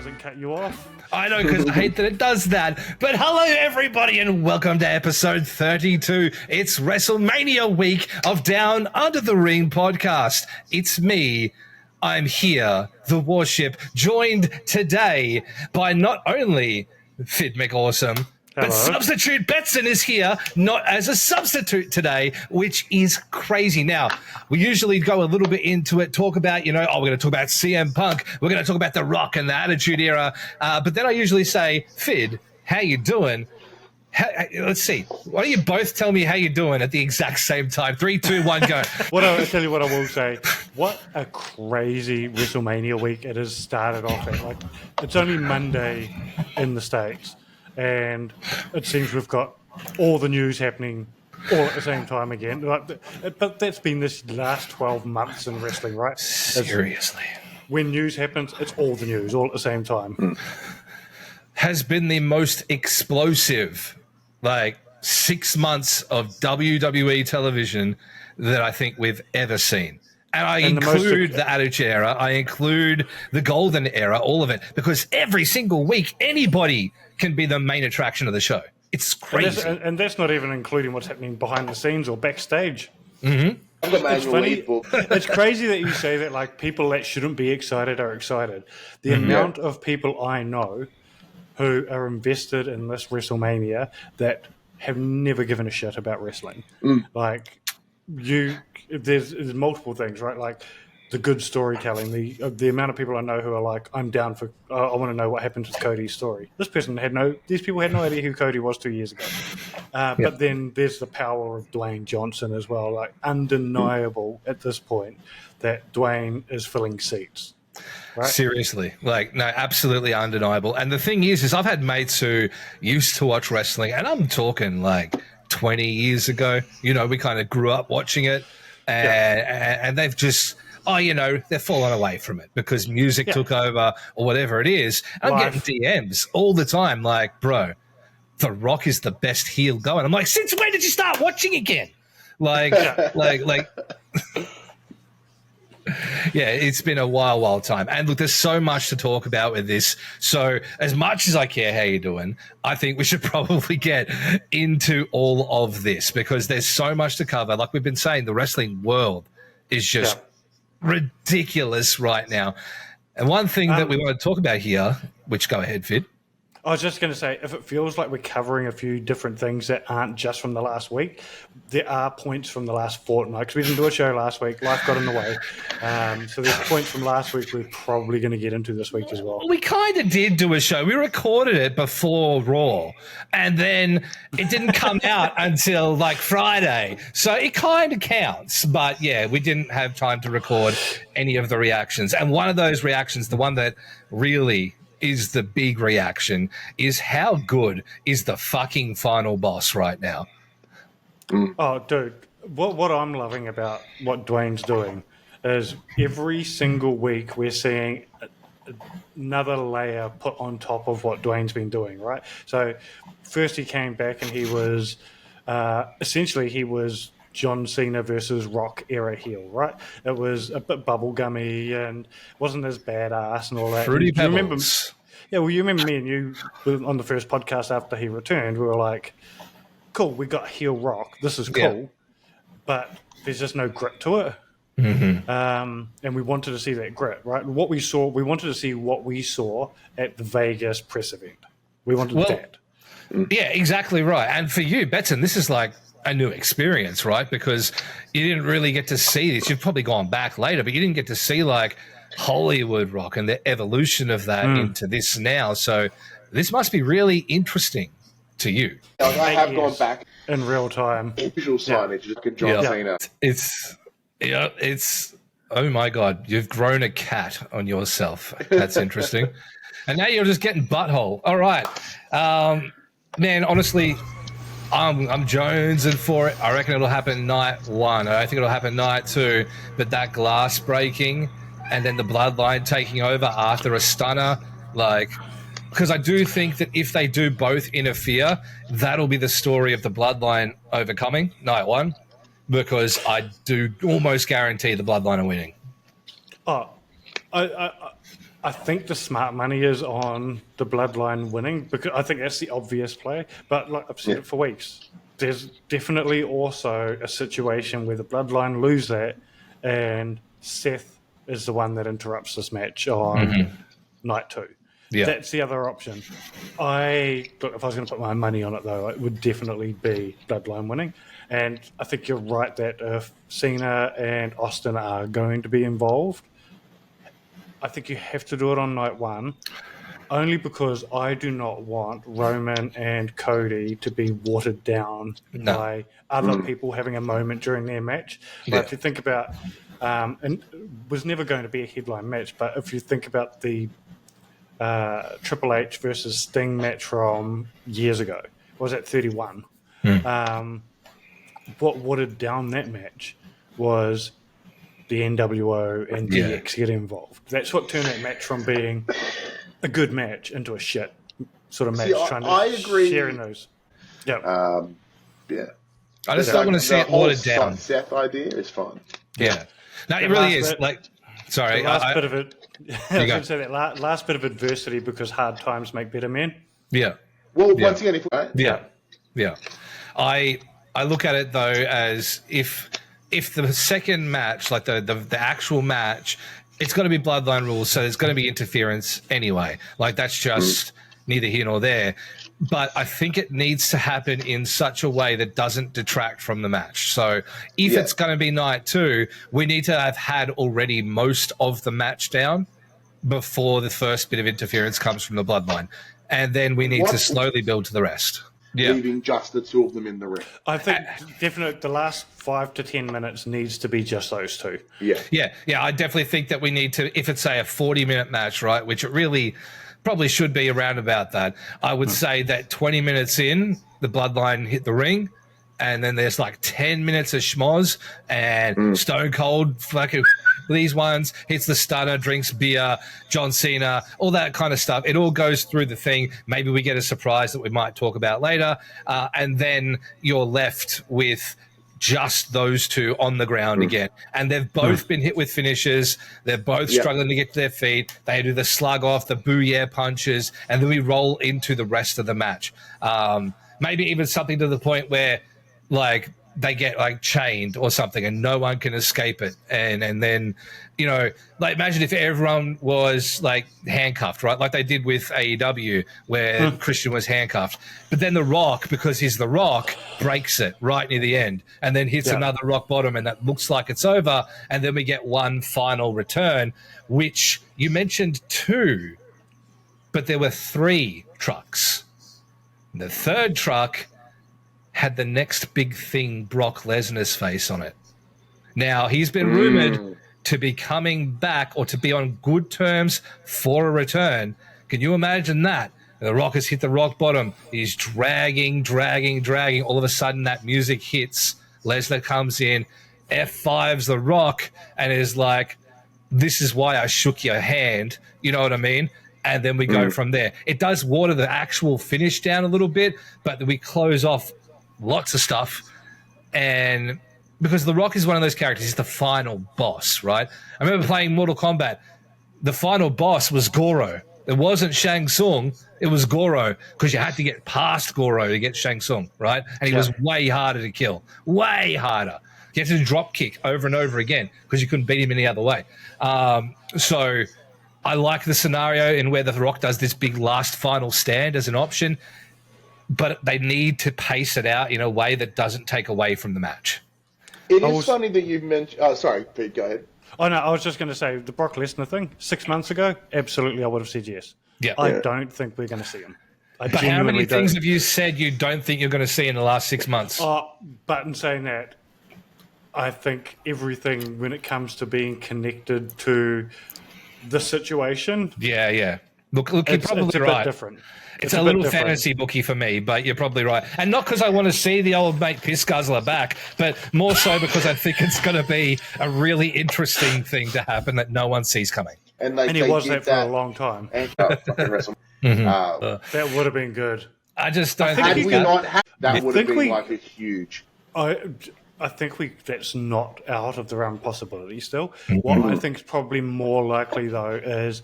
doesn't cut you off. I know, because I hate that it does that. But hello, everybody, and welcome to episode 32. It's Wrestlemania week of Down Under the Ring podcast. It's me. I'm here, the Warship, joined today by not only Phid McAwesome, but Substitute Betson is here, not as a substitute today, which is crazy. Now, we usually go a little bit into it, talk about, we're going to talk about CM Punk, we're going to talk about The Rock and the Attitude Era, but then I usually say, Phid, how you doing? Let's see. Why don't you both tell me how you're doing at the exact same time? 3, 2, 1, go. I'll tell you what I will say. What a crazy WrestleMania week it has started off at. Like, it's only Monday in the States, and it seems we've got all the news happening all at the same time again. But that's been this last 12 months in wrestling, right? Seriously. When news happens, it's all the news all at the same time. Has been the most explosive 6 months of WWE television that I think we've ever seen. And I include the Attitude Era, I include the Golden Era, all of it, because every single week, anybody can be the main attraction of the show. It's crazy. And that's not even including what's happening behind the scenes or backstage. Mm-hmm. It's funny. It's crazy that you say that, like, people that shouldn't be excited are excited. The amount of people I know who are invested in this WrestleMania that have never given a shit about wrestling. Like, there's multiple things, right? Like the good storytelling, the amount of people I know who are like, I'm down for, I want to know what happened with Cody's story. These people had no idea who Cody was 2 years ago. But then there's the power of Dwayne Johnson as well, like undeniable at this point that Dwayne is filling seats. Right? Seriously, no, absolutely undeniable. And the thing is I've had mates who used to watch wrestling, and I'm talking 20 years ago. We kind of grew up watching it, and they've just, they're fallen away from it because music took over or whatever it is. I'm getting DMs all the time, like, bro, The Rock is the best heel going. I'm like, since when did you start watching again? Yeah, it's been a wild time. And look, there's so much to talk about with this. So as much as I care how you're doing, I think we should probably get into all of this because there's so much to cover. Like we've been saying, the wrestling world is just ridiculous right now. And one thing that we want to talk about here, which go ahead, Phid. I was just going to say, if it feels like we're covering a few different things that aren't just from the last week, there are points from the last fortnight. Because we didn't do a show last week. Life got in the way. So there's points from last week we're probably going to get into this week as well. We kind of did do a show. We recorded it before Raw. And then it didn't come out until Friday. So it kind of counts. But, yeah, we didn't have time to record any of the reactions. And one of those reactions, the one that really is the big reaction, is how good is the fucking final boss right now? Oh, dude, what I'm loving about what Dwayne's doing is every single week we're seeing another layer put on top of what Dwayne's been doing, right? So first he came back and he was essentially he was John Cena versus Rock era heel, right? It was a bit bubblegummy and wasn't as badass and all that. Fruity Pebbles. Remember, you remember me and you on the first podcast after he returned, we were like, cool, we got heel Rock. This is cool, but there's just no grit to it. Mm-hmm. And we wanted to see that grit, right? We wanted to see what we saw at the Vegas press event. We wanted that. Yeah, exactly right. And for you, Betson, this is like a new experience, right? Because you didn't really get to see this. You've probably gone back later, but you didn't get to see Hollywood Rock and the evolution of that into this now. So this must be really interesting to you. I have gone back in real time. Visual signage, just at John Cena. It's oh my God, you've grown a cat on yourself. That's interesting. And now you're just getting butthole. All right, man. Honestly, I'm jonesing for it. I reckon it'll happen night one. I don't think it'll happen night two. But that glass breaking and then the bloodline taking over after a stunner, because I do think that if they do both interfere, that'll be the story of the bloodline overcoming night one, because I do almost guarantee the bloodline are winning. Oh, I think the smart money is on the Bloodline winning because I think that's the obvious play. But like I've said it for weeks, there's definitely also a situation where the Bloodline lose that, and Seth is the one that interrupts this match on night 2. Yeah. That's the other option. If I was going to put my money on it, though, it would definitely be Bloodline winning. And I think you're right that if Cena and Austin are going to be involved, I think you have to do it on night 1, only because I do not want Roman and Cody to be watered down by other people having a moment during their match. But if you think about, and it was never going to be a headline match, but if you think about the Triple H versus Sting match from years ago, was at 31. What watered down that match was the NWO and DX get involved. That's what turned that match from being a good match into a shit sort of match. I agree. Sharing those. Yeah. I just don't want to see it watered down. Seth idea is fun. Yeah. No, it really is. Sorry. The last bit of it. I was going to say that last bit of adversity because hard times make better men. Yeah. Well, once again, Yeah. I look at it though as if the second match, like the actual match, it's got to be Bloodline rules, so there's going to be interference anyway. Like that's just neither here nor there. But I think it needs to happen in such a way that doesn't detract from the match. So if it's going to be night 2, we need to have had already most of the match down before the first bit of interference comes from the Bloodline. And then we need to slowly build to the rest. Leaving just the 2 of them in the ring. I think definitely the last 5 to 10 minutes needs to be just those 2. Yeah. I definitely think that we need to, if it's say a 40-minute match, right, which it really probably should be around about that, I would say that 20 minutes in, the Bloodline hit the ring, and then there's like 10 minutes of schmoz, and Stone Cold fucking these ones, hits the stunner, drinks beer, John Cena, all that kind of stuff. It all goes through the thing. Maybe we get a surprise that we might talk about later, and then you're left with just those 2 on the ground again. And they've both been hit with finishes. They're both struggling to get to their feet. They do the slug off, the booyah punches, and then we roll into the rest of the match. Maybe even something to the point where, like, they get like chained or something and no one can escape it. And then, you know, like imagine if everyone was like handcuffed, right? Like they did with AEW where Christian was handcuffed. But then The Rock, because he's The Rock, breaks it right near the end and then hits another rock bottom and that looks like it's over. And then we get one final return, which you mentioned 2, but there were 3 trucks. The third truck had the next big thing, Brock Lesnar's face on it. Now, he's been rumored to be coming back or to be on good terms for a return. Can you imagine that? The Rock has hit the rock bottom. He's dragging. All of a sudden, that music hits. Lesnar comes in, F5s The Rock, and is like, this is why I shook your hand. You know what I mean? And then we go from there. It does water the actual finish down a little bit, but we close off lots of stuff. And because The Rock is one of those characters, he's the final boss, right? I remember playing Mortal Kombat. The final boss was Goro. It wasn't Shang Tsung, it was Goro, because you had to get past Goro to get Shang Tsung, right? And he was way harder to kill, way harder. You had to drop kick over and over again because you couldn't beat him any other way. So I like the scenario in where The Rock does this big last final stand as an option, but they need to pace it out in a way that doesn't take away from the match. It is funny that you've mentioned... Oh, sorry, Pete, go ahead. Oh, no, I was just going to say, the Brock Lesnar thing, 6 months ago, absolutely I would have said yes. Yeah. I don't think we're going to see him. But how many things have you said you don't think you're going to see in the last 6 months? But in saying that, I think everything when it comes to being connected to the situation... Yeah. Look, you're probably it's a right. Bit different. It's a little fantasy booky for me, but you're probably right. And not because I want to see the old mate piss guzzler back, but more so because I think it's going to be a really interesting thing to happen that no one sees coming. And he was that for a long time. That would have been good. I just don't think think that would have been like a huge... I think that's not out of the realm of possibility still. What I think is probably more likely, though, is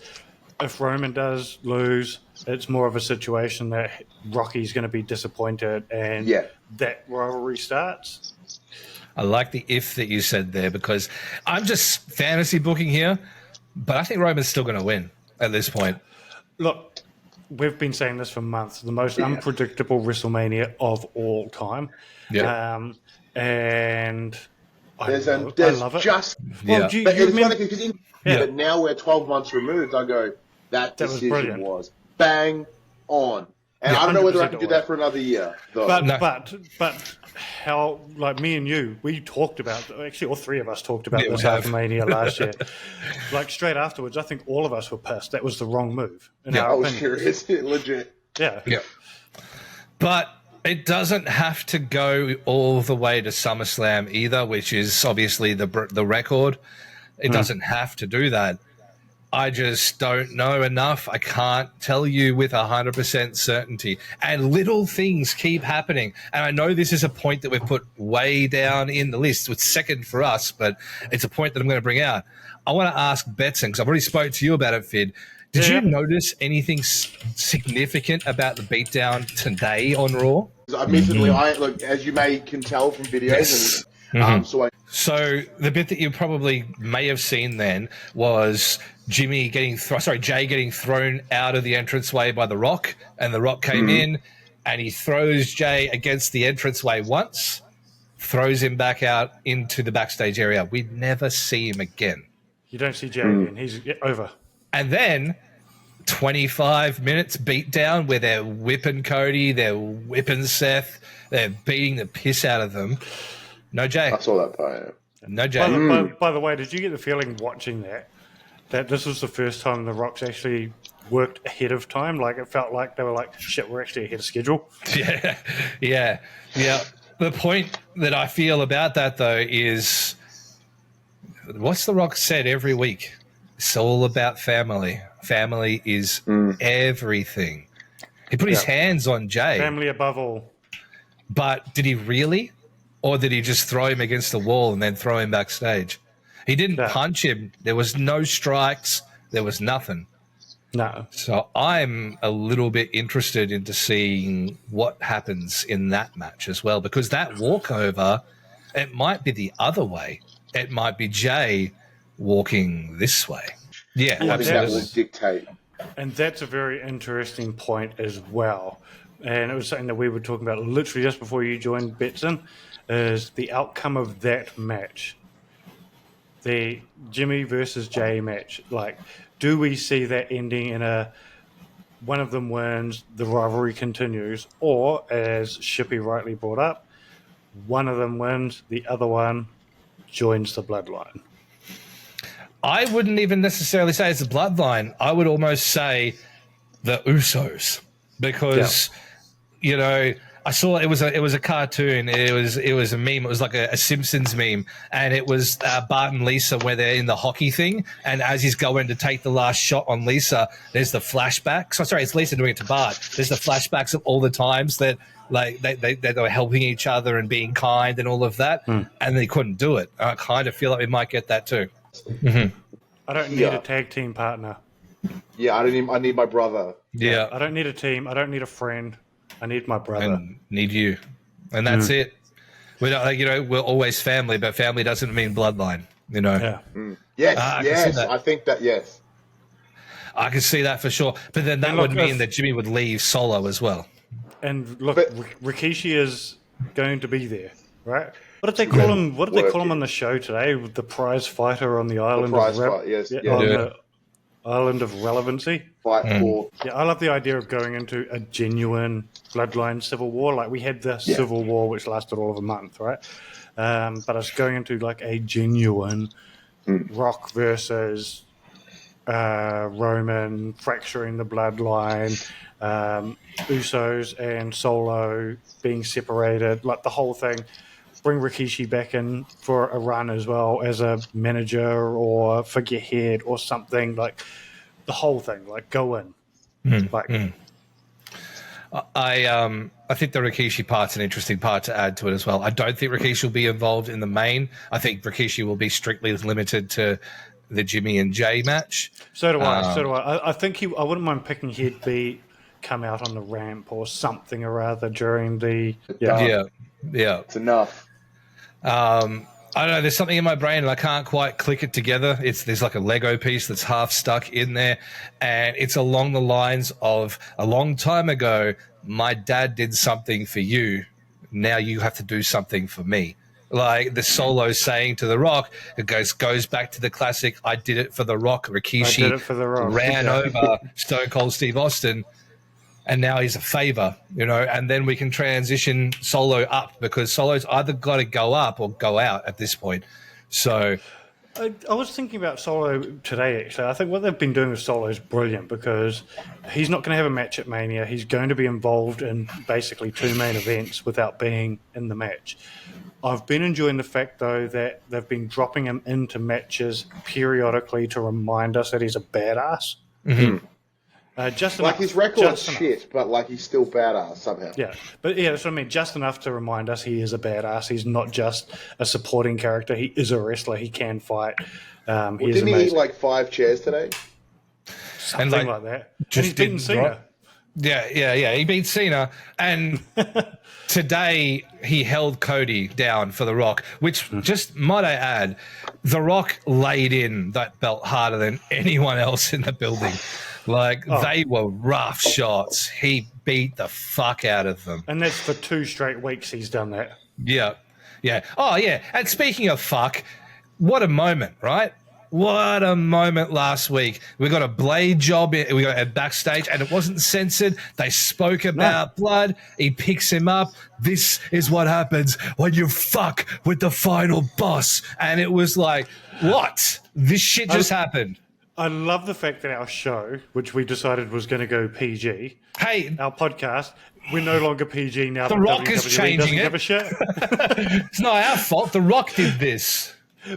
if Roman does lose, it's more of a situation that Rocky's going to be disappointed and that rivalry starts. I like the if that you said there because I'm just fantasy booking here, but I think Roman's still going to win at this point. Look, we've been saying this for months. The most unpredictable WrestleMania of all time. Yeah. And I love it. But it's funny because but now we're 12 months removed. I go, that decision was bang on. And I don't know whether I can do that for another year. Though. But how, like me and you, we talked about, actually all three of us talked about this after Mania last year. Like straight afterwards, I think all of us were pissed. That was the wrong move. I was serious, legit. Yeah. But it doesn't have to go all the way to SummerSlam either, which is obviously the record. It doesn't have to do that. I just don't know enough. I can't tell you with 100% certainty. And little things keep happening. And I know this is a point that we've put way down in the list. It's second for us, but it's a point that I'm going to bring out. I want to ask Betson, because I've already spoke to you about it, Phid. Did you notice anything significant about the beatdown today on Raw? Admittedly, as you can tell from videos, so the bit that you probably may have seen then was Jay getting thrown out of the entranceway by The Rock, and The Rock came in, and he throws Jay against the entranceway once, throws him back out into the backstage area. We'd never see him again. You don't see Jay again. He's over. And then 25 minutes beat down where they're whipping Cody, they're whipping Seth, they're beating the piss out of them. No Jay. I saw that part. No Jay. By the way, did you get the feeling watching that this was the first time the Rocks actually worked ahead of time? Like it felt like they were like, shit, we're actually ahead of schedule. Yeah. The point that I feel about that though is what's the Rock said every week? It's all about family. Family is everything. He put his hands on Jay. Family above all. But did he really? Or did he just throw him against the wall and then throw him backstage? He didn't punch him. There was no strikes. There was nothing. No. So I'm a little bit interested into seeing what happens in that match as well, because that walkover, it might be the other way. It might be Jay walking this way. Yeah, absolutely. That will dictate. And that's a very interesting point as well. And it was something that we were talking about literally just before you joined, Betson, is the outcome of that match. The Jimmy versus Jay match. Like, do we see that ending in one of them wins, the rivalry continues, or, as Shippy rightly brought up, one of them wins, the other one joins the bloodline? I wouldn't even necessarily say it's a bloodline. I would almost say the Usos, because I saw it was a cartoon. It was a meme. It was like a Simpsons meme, and it was Bart and Lisa where they're in the hockey thing, and as he's going to take the last shot on Lisa, there's the flashbacks. Sorry, it's Lisa doing it to Bart. There's the flashbacks of all the times that like they were helping each other and being kind and all of that, and they couldn't do it. I kind of feel like we might get that too. I don't need a tag team partner. Yeah, I need my brother. Yeah. I don't need a team. I don't need a friend. I need my brother. And need you. And that's it. We don't, we're always family, but family doesn't mean bloodline, Yeah. Yes, I think that, yes. I can see that for sure. But then that would mean that Jimmy would leave Solo as well. And look, Rikishi is going to be there, right? What did they call him? What did they call him on the show today? The prize fighter on the island on the island of relevancy. Fight for. Yeah, I love the idea of going into a genuine bloodline civil war. Like we had the civil war, which lasted all of a month, right? But it's going into like a genuine Rock versus Roman, fracturing the bloodline, Usos and Solo being separated, like the whole thing. Bring Rikishi back in for a run as well as a manager or figurehead or something, like the whole thing, like go in. I think the Rikishi part's an interesting part to add to it as well. I don't think Rikishi will be involved in the main. I think Rikishi will be strictly limited to the Jimmy and Jay match. So do I. I think I wouldn't mind picking he'd come out on the ramp or something or other during the... Yeah. It's enough. I don't know. There's something in my brain and I can't quite click it together. There's like a Lego piece that's half stuck in there, and it's along the lines of a long time ago, my dad did something for you. Now you have to do something for me. Like the Solo saying to The Rock, it goes back to the classic, I did it for The Rock. Rikishi I did it for The Rock. Ran over Stone Cold Steve Austin, and now he's a favor, and then we can transition Solo up, because Solo's either got to go up or go out at this point. So I was thinking about Solo today, actually. I think what they've been doing with Solo is brilliant, because he's not going to have a match at Mania. He's going to be involved in basically 2 main events without being in the match. I've been enjoying the fact, though, that they've been dropping him into matches periodically to remind us that he's a badass. Mm-hmm. Just like enough, his record's shit, but like he's still badass somehow. Yeah, but yeah, that's what I mean. Just enough to remind us he is a badass. He's not just a supporting character. He is a wrestler. He can fight. Didn't he eat like 5 chairs today? Something like that. And he's beaten Cena. Yeah. He beat Cena, and today he held Cody down for The Rock, which, just might I add, The Rock laid in that belt harder than anyone else in the building. They were rough shots. He beat the fuck out of them. And that's for 2 straight weeks he's done that. Yeah. Oh, yeah. And speaking of fuck, what a moment, right? What a moment last week. We got a blade job. We got a backstage, and it wasn't censored. They spoke about blood. He picks him up. This is what happens when you fuck with the final boss. And it was like, what? This shit just happened. I love the fact that our show, which we decided was going to go PG, our podcast, we're no longer PG now. The Rock is changing it. Give a shit. It's not our fault. The Rock did this.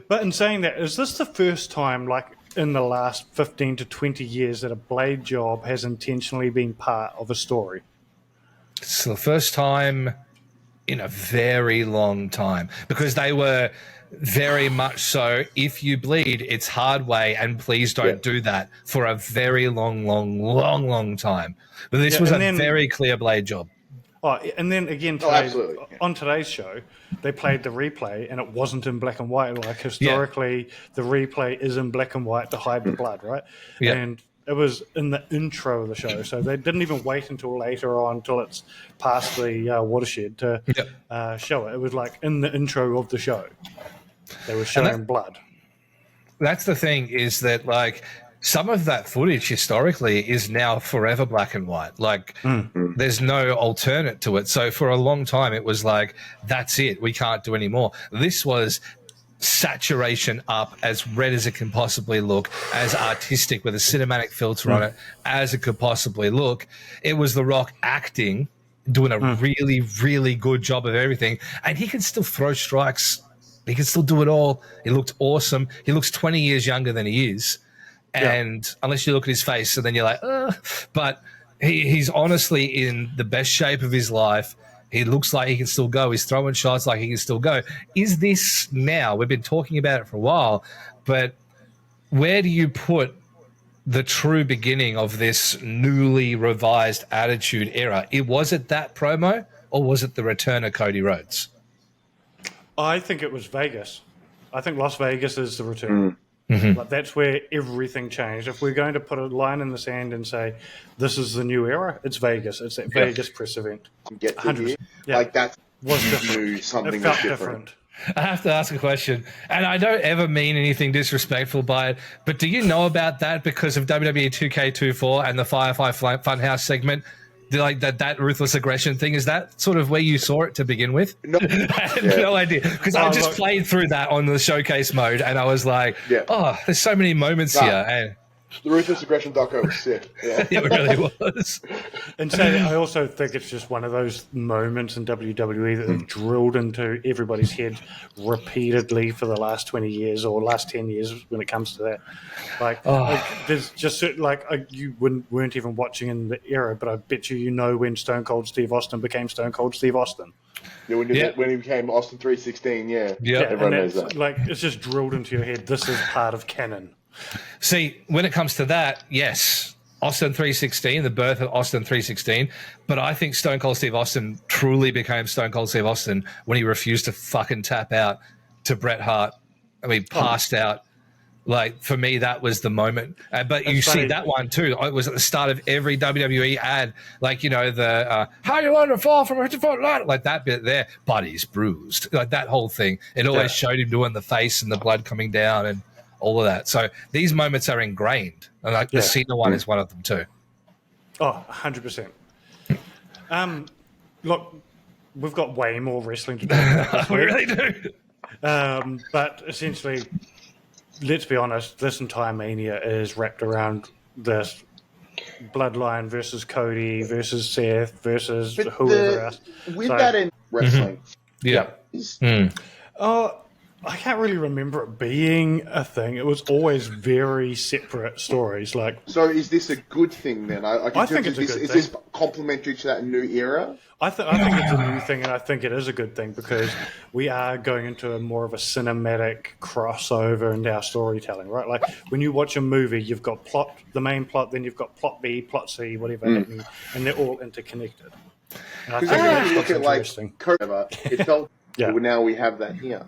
But in saying that, is this the first time, like in the last 15 to 20 years, that a blade job has intentionally been part of a story? It's the first time in a very long time, because they were very much so, if you bleed, it's hard way, and please don't do that, for a very long time. But this was a very clear blade job. Oh, and then again, on today's show, they played the replay, and it wasn't in black and white. Like, historically, the replay is in black and white to hide the blood, right? Yeah. And it was in the intro of the show, so they didn't even wait until later on, until it's past the watershed to show it. It was like in the intro of the show. They were showing blood. That's the thing, is that, like, some of that footage historically is now forever black and white. Like, there's no alternate to it. So for a long time, it was like, that's it. We can't do any more. This was saturation up, as red as it can possibly look, as artistic with a cinematic filter on it as it could possibly look. It was The Rock acting, doing a really, really good job of everything. And he can still throw strikes. He can still do it all. He looked awesome. He looks 20 years younger than he is. And unless you look at his face, and then you're like, but he's honestly in the best shape of his life. He looks like he can still go. He's throwing shots like he can still go. Is this now? We've been talking about it for a while, but where do you put the true beginning of this newly revised Attitude Era? Was it that promo, or was it the return of Cody Rhodes? I think it was Vegas. I think Las Vegas is the return. Like, that's where everything changed. If we're going to put a line in the sand and say this is the new era, it's Vegas. It's that Vegas press event. Get 100%. Like, that was different. Something it felt different. I have to ask a question, and I don't ever mean anything disrespectful by it, but do you know about that because of WWE 2K24 and the Firefly Funhouse segment? Like that ruthless aggression thing, is that sort of where you saw it to begin with? No, I had no idea, because I just played through that on the showcase mode, and I was like, oh, there's so many moments here. And the ruthless aggression doco was sick. Yeah. It really was. And so I also think it's just one of those moments in WWE that they've drilled into everybody's head repeatedly for the last 20 years or last 10 years when it comes to that. Like there's just like you weren't even watching in the era, but I bet you know when Stone Cold Steve Austin became Stone Cold Steve Austin. Yeah, when he became Austin 316, everyone knows that. Like, it's just drilled into your head. This is part of canon. See, when it comes to that, yes, Austin 316, the birth of Austin 316, but I think Stone Cold Steve Austin truly became Stone Cold Steve Austin when he refused to fucking tap out to Bret Hart. I mean, passed out. Like, for me, that was the moment. But you see that one, too. It was at the start of every WWE ad. Like, you know, the how you learn to fall from a 50-foot ladder. Like, that bit there, body's bruised. Like, that whole thing. It always showed him doing the face and the blood coming down and all of that. So these moments are ingrained. And, like, the Cena one is one of them, too. Oh, 100%. Look, we've got way more wrestling to talk about. We really do. But essentially, let's be honest, this entire Mania is wrapped around this Bloodline versus Cody versus Seth versus whoever else. With that in wrestling. I can't really remember it being a thing. It was always very separate stories. Like, so is this a good thing then? I think it's a good thing. Is this complementary to that new era? I think it's a new thing, and I think it is a good thing because we are going into more of a cinematic crossover in our storytelling, right? Like, when you watch a movie, you've got plot, the main plot, then you've got plot B, plot C, whatever, and they're all interconnected. And I think when you look at interesting. It felt now we have that here.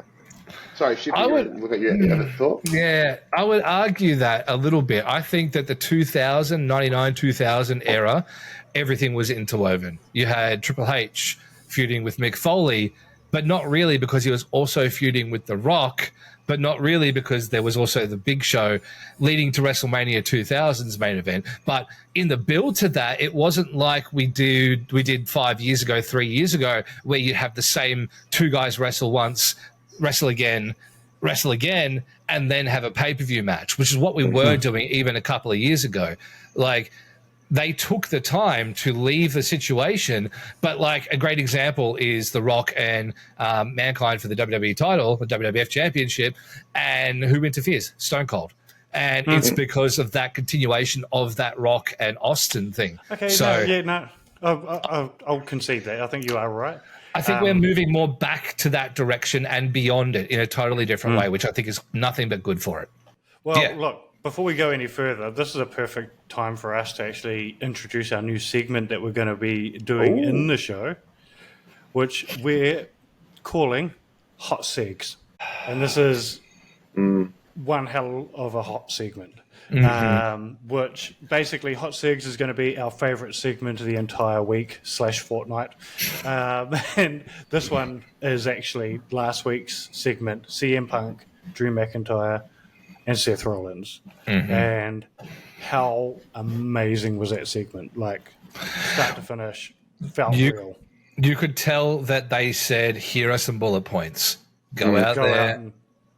Sorry, Shippy, look at you. Have a thought? Yeah, I would argue that a little bit. I think that the 99, 2000 era, everything was interwoven. You had Triple H feuding with Mick Foley, but not really because he was also feuding with The Rock, but not really because there was also the Big Show leading to WrestleMania 2000's main event. But in the build to that, it wasn't like we did 5 years ago, 3 years ago, where you have the same two guys wrestle once, wrestle again, and then have a pay-per-view match, which is what we were doing even a couple of years ago. Like, they took the time to leave the situation, but like a great example is The Rock and Mankind for the WWE title, the WWF Championship, and who interferes? Stone Cold. And it's because of that continuation of that Rock and Austin thing. Okay, I'll concede that. I think you are right. I think we're moving more back to that direction and beyond it in a totally different way, which I think is nothing but good for it. Well, look, before we go any further, this is a perfect time for us to actually introduce our new segment that we're going to be doing in the show, which we're calling Hot Segs. And this is one hell of a hot segment. Which basically Hot Segs is going to be our favorite segment of the entire week / fortnight. And this one is actually last week's segment, CM Punk, Drew McIntyre, and Seth Rollins. And how amazing was that segment? Like, start to finish, felt real. You could tell that they said, here are some bullet points. Go out there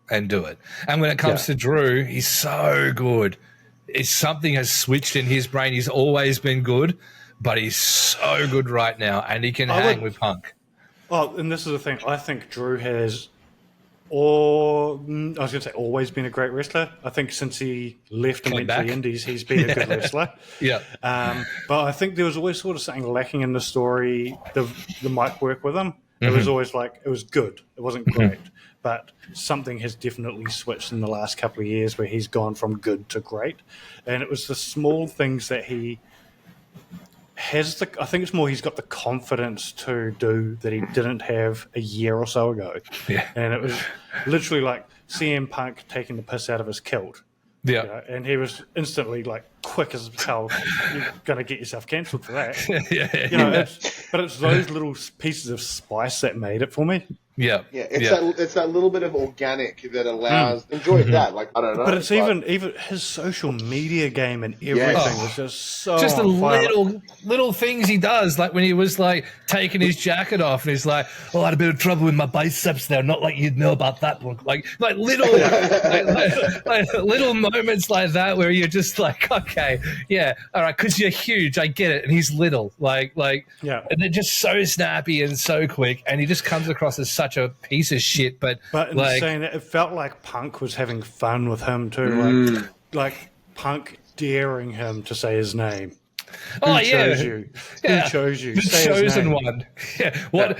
and do it. And when it comes to Drew, he's so good. Something has switched in his brain. He's always been good, but he's so good right now, and he can hang with Punk. Oh, and this is the thing. I think Drew has, always been a great wrestler. I think since he left and went to the Indies, he's been a good wrestler. But I think there was always sort of something lacking in the story, the mic work with him. It was always like, it was good. It wasn't great. But something has definitely switched in the last couple of years where he's gone from good to great. And it was the small things that he has I think it's more he's got the confidence to do that he didn't have a year or so ago. And it was literally like CM Punk taking the piss out of his kilt. You know, and he was instantly like quick as hell. You're going to get yourself cancelled for that. But it's those little pieces of spice that made it for me. It's that little bit of organic that allows enjoy that. Like, I don't know, but it's even his social media game and everything was just so just the little things he does, like when he was like taking his jacket off and he's like, I had a bit of trouble with my biceps there, not like you'd know about that one. Like little like little moments like that where you're just like, okay, all right, because you're huge, I get it, and he's little, and they're just so snappy and so quick, and he just comes across as such a piece of shit. But in saying that, it felt like Punk was having fun with him too, like Punk daring him to say his name. Who chose you? Who chose you? The say chosen one. What?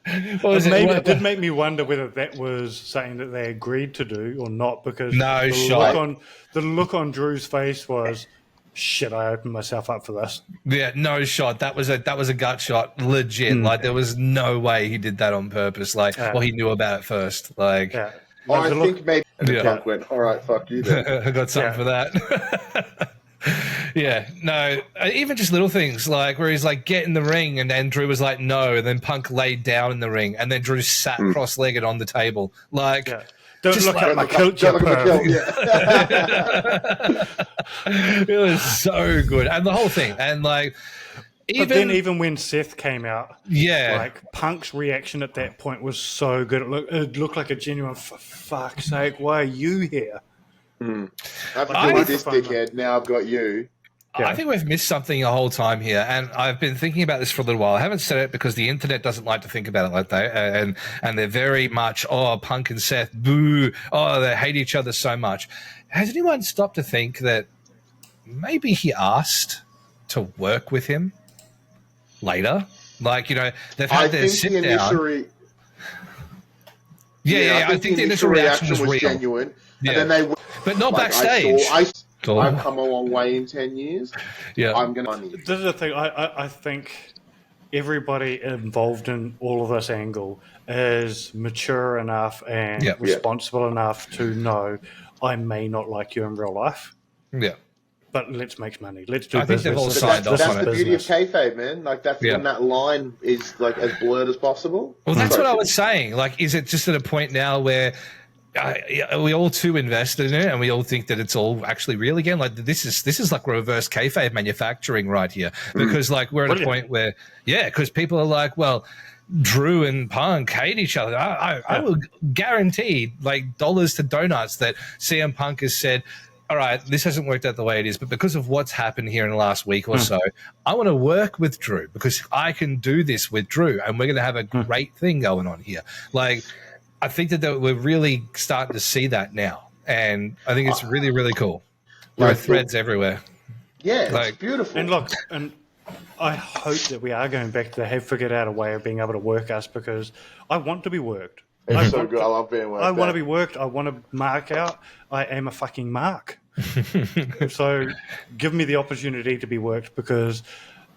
It did make me wonder whether that was something that they agreed to do or not, because the look on Drew's face was, shit, I opened myself up for this. Yeah, no shot. That was a gut shot, legit. Like there was no way he did that on purpose. Like, well, he knew about it first. Like, I think maybe Punk went, all right, fuck you then. I got something for that. Yeah, no, even just little things like where he's like, get in the ring, and then Drew was like, no, and then Punk laid down in the ring, and then Drew sat cross-legged on the table. Like, don't look at my kilt, it was so good. And the whole thing, and like, even when Seth came out, yeah, like Punk's reaction at that point was so good. It looked like a genuine, for fuck's sake, why are you here? I've got this dickhead, now I've got you. Yeah. I think we've missed something the whole time here, and I've been thinking about this for a little while. I haven't said it because the internet doesn't like to think about it like that, and they're very much, Punk and Seth, boo, they hate each other so much. Has anyone stopped to think that maybe he asked to work with him later? Like, they've had their sit down. I think the initial reaction was real. Genuine. Yeah. And then they, but not backstage. I've come a long way in 10 years. Yeah, I'm going to. This is the thing. I think everybody involved in all of this angle is mature enough and responsible enough to know I may not like you in real life. Yeah. But let's make money. Let's do business. Think they've all signed off on it. That's the beauty of kayfabe, man. Like, that's when that line is like as blurred as possible. Well, that's what I was saying. Like, is it just at a point now where we all too invested in it, and we all think that it's all actually real again? Like, this is like reverse kayfabe manufacturing right here, because like we're at a point where because people are like, well, Drew and Punk hate each other. I will guarantee like dollars to donuts that CM Punk has said, all right, this hasn't worked out the way it is, but because of what's happened here in the last week or so, I want to work with Drew because I can do this with Drew, and we're going to have a great thing going on here. Like, I think that we're really starting to see that now, and I think it's really, really cool. There are threads everywhere. Yeah, it's beautiful. And look, and I hope that we are going back to they have figured out a way of being able to work us, because I want to be worked. It's so good. I love being worked. I want to be worked. I want to mark out. I am a fucking mark. So give me the opportunity to be worked, because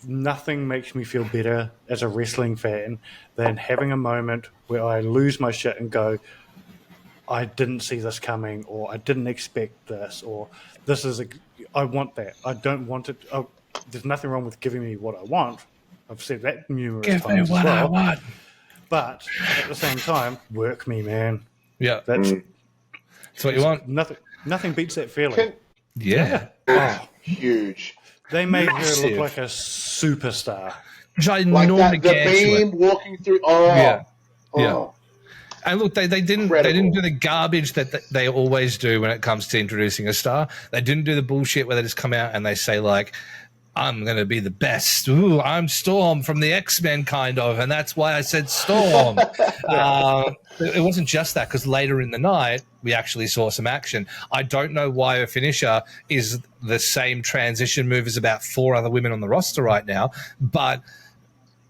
nothing makes me feel better as a wrestling fan than having a moment where I lose my shit and go, I didn't see this coming, or I didn't expect this, or this is I want that. I don't want it. There's nothing wrong with giving me what I want. I've said that numerous times. Give me what I want. But at the same time, work me, man. Yeah, that's what you want. Nothing beats that feeling. Huge. They made her look like a superstar. Like that, the beam walking through. And look, they didn't do the garbage that they always do when it comes to introducing a star. They didn't do the bullshit where they just come out and they say like, I'm going to be the best. Ooh, I'm Storm from the X-Men kind of, and that's why I said Storm. It wasn't just that, because later in the night, we actually saw some action. I don't know why her finisher is the same transition move as about 4 other women on the roster right now, but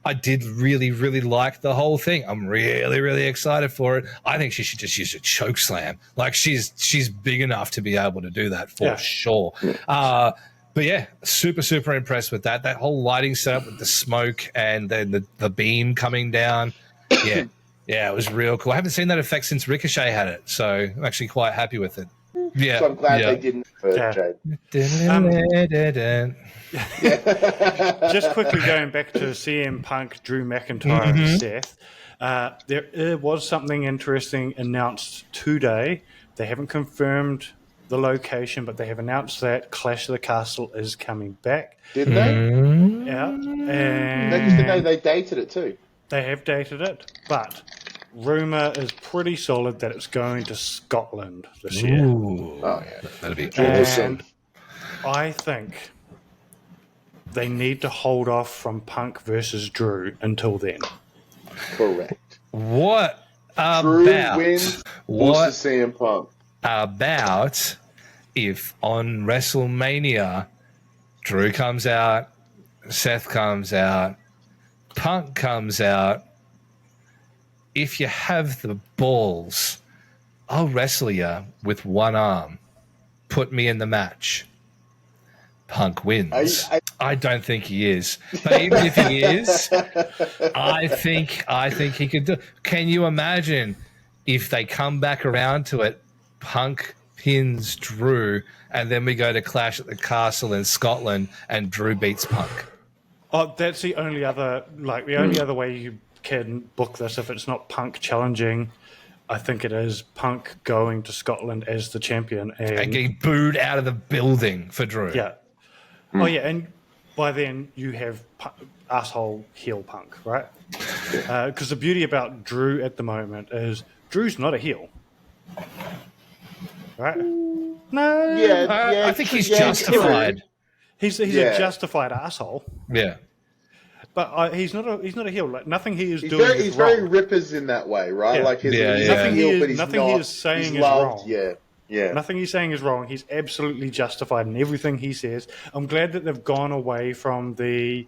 I did really, really like the whole thing. I'm really, really excited for it. I think she should just use a choke slam. Like, she's big enough to be able to do that for sure. But yeah, super, super impressed with that. That whole lighting setup with the smoke and then the beam coming down. Yeah, it was real cool. I haven't seen that effect since Ricochet had it, so I'm actually quite happy with it. Yeah, so I'm glad they didn't first, Just quickly going back to CM Punk, Drew McIntyre, and Seth, there was something interesting announced today. They haven't confirmed the location, but they have announced that Clash of the Castle is coming back. Did they? Yeah. And they just know they dated it too. They have dated it, but rumour is pretty solid that it's going to Scotland this year. Ooh. Oh, yeah. That'd be awesome. I think they need to hold off from Punk versus Drew until then. Correct. What Drew wins versus CM Punk. About if on WrestleMania Drew comes out, Seth comes out, Punk comes out, if you have the balls, I'll wrestle you with one arm. Put me in the match. Punk wins. I don't think he is. But even if he is, I think he could do it. Can you imagine if they come back around to it, Punk pins Drew, and then we go to Clash at the Castle in Scotland and Drew beats Punk? Oh, that's the only other way you can book this if it's not Punk challenging. I think it is Punk going to Scotland as the champion and getting booed out of the building for Drew. Yeah. Oh, yeah, and by then you have asshole heel Punk, right? Because the beauty about Drew at the moment is Drew's not a heel. Right? No. I think he's justified. He's a justified asshole. Yeah. But he's not a heel. Like, nothing he is doing is wrong. He's very Rippers in that way, right? Yeah. Like he's a heel, but he's nothing not. He is saying he's is loved. wrong. Yeah. Nothing he's saying is wrong. He's absolutely justified in everything he says. I'm glad that they've gone away from the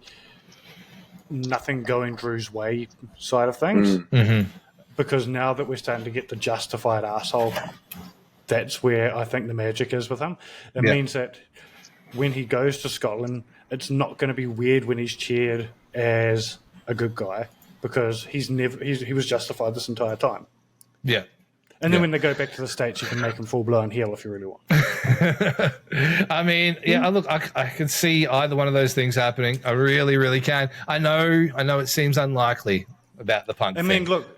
nothing going Drew's way side of things. Mm-hmm. Because now that we're starting to get the justified asshole, that's where I think the magic is with him. It means that when he goes to Scotland, it's not going to be weird when he's cheered as a good guy because he was justified this entire time. Yeah. And then when they go back to the States, you can make him full-blown heel if you really want. I mean, look, I can see either one of those things happening. I really, really can. I know it seems unlikely about the Punk thing. I mean, look,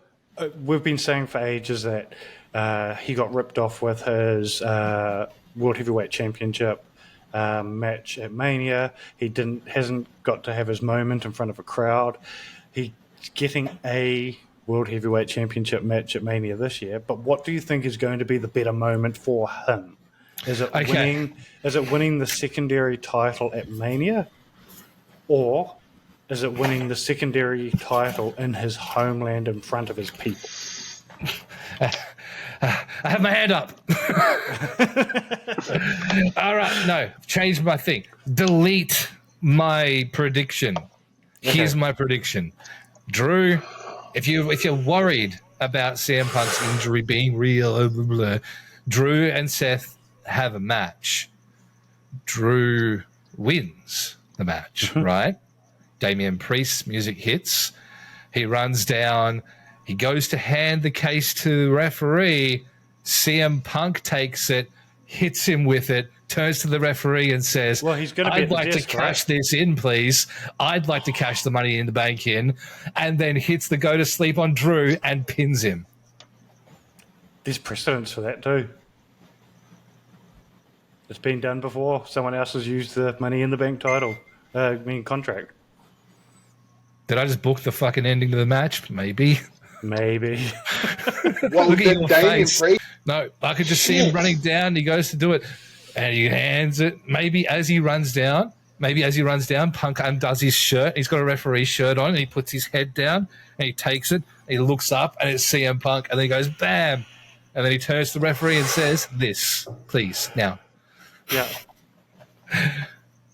we've been saying for ages that he got ripped off with his World Heavyweight Championship match at Mania. He hasn't got to have his moment in front of a crowd. He's getting a World Heavyweight Championship match at Mania this year. But what do you think is going to be the better moment for him? Is it winning the secondary title at Mania, or is it winning the secondary title in his homeland in front of his people? I have my hand up. All right, no, changed my thing. Delete my prediction. Here's my prediction. Drew, if you're worried about CM Punk's injury being real, blah, blah, blah, Drew and Seth have a match. Drew wins the match, right? Damian Priest's music hits. He runs down. He goes to hand the case to the referee. CM Punk takes it, hits him with it, turns to the referee and says, well, he's I'd like to cash this in, please. I'd like to cash the money in the bank in. And then hits the go to sleep on Drew and pins him. There's precedence for that too. It's been done before. Someone else has used the money in the bank title, contract. Did I just book the fucking ending to the match? Maybe. Well, look at your face. No, I could just see him running down. He goes to do it, and he hands it. Maybe as he runs down, Punk undoes his shirt. He's got a referee shirt on, and he puts his head down, and he takes it. And he looks up, and it's CM Punk, and then he goes, bam. And then he turns to the referee and says, this, please, now. Yeah.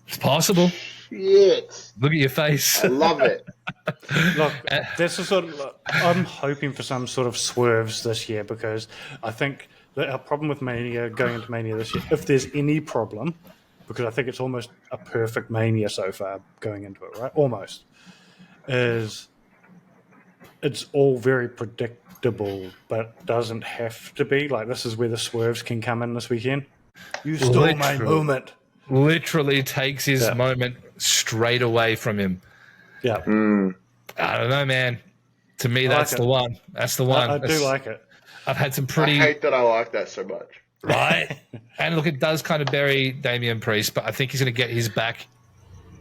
It's possible. Shit. Look at your face. I love it. Look, that's the sort of. I'm hoping for some sort of swerves this year because I think that our problem with Mania going into Mania this year, if there's any problem, because I think it's almost a perfect Mania so far going into it, right? Almost, is it's all very predictable, but doesn't have to be. Like this is where the swerves can come in this weekend. You stole my moment. Literally takes his moment straight away from him. Yeah. I don't know, man. To me, that's the one. That's the one. I do like it. I've had some pretty... I hate that I like that so much. Right? And look, it does kind of bury Damian Priest, but I think he's going to get his back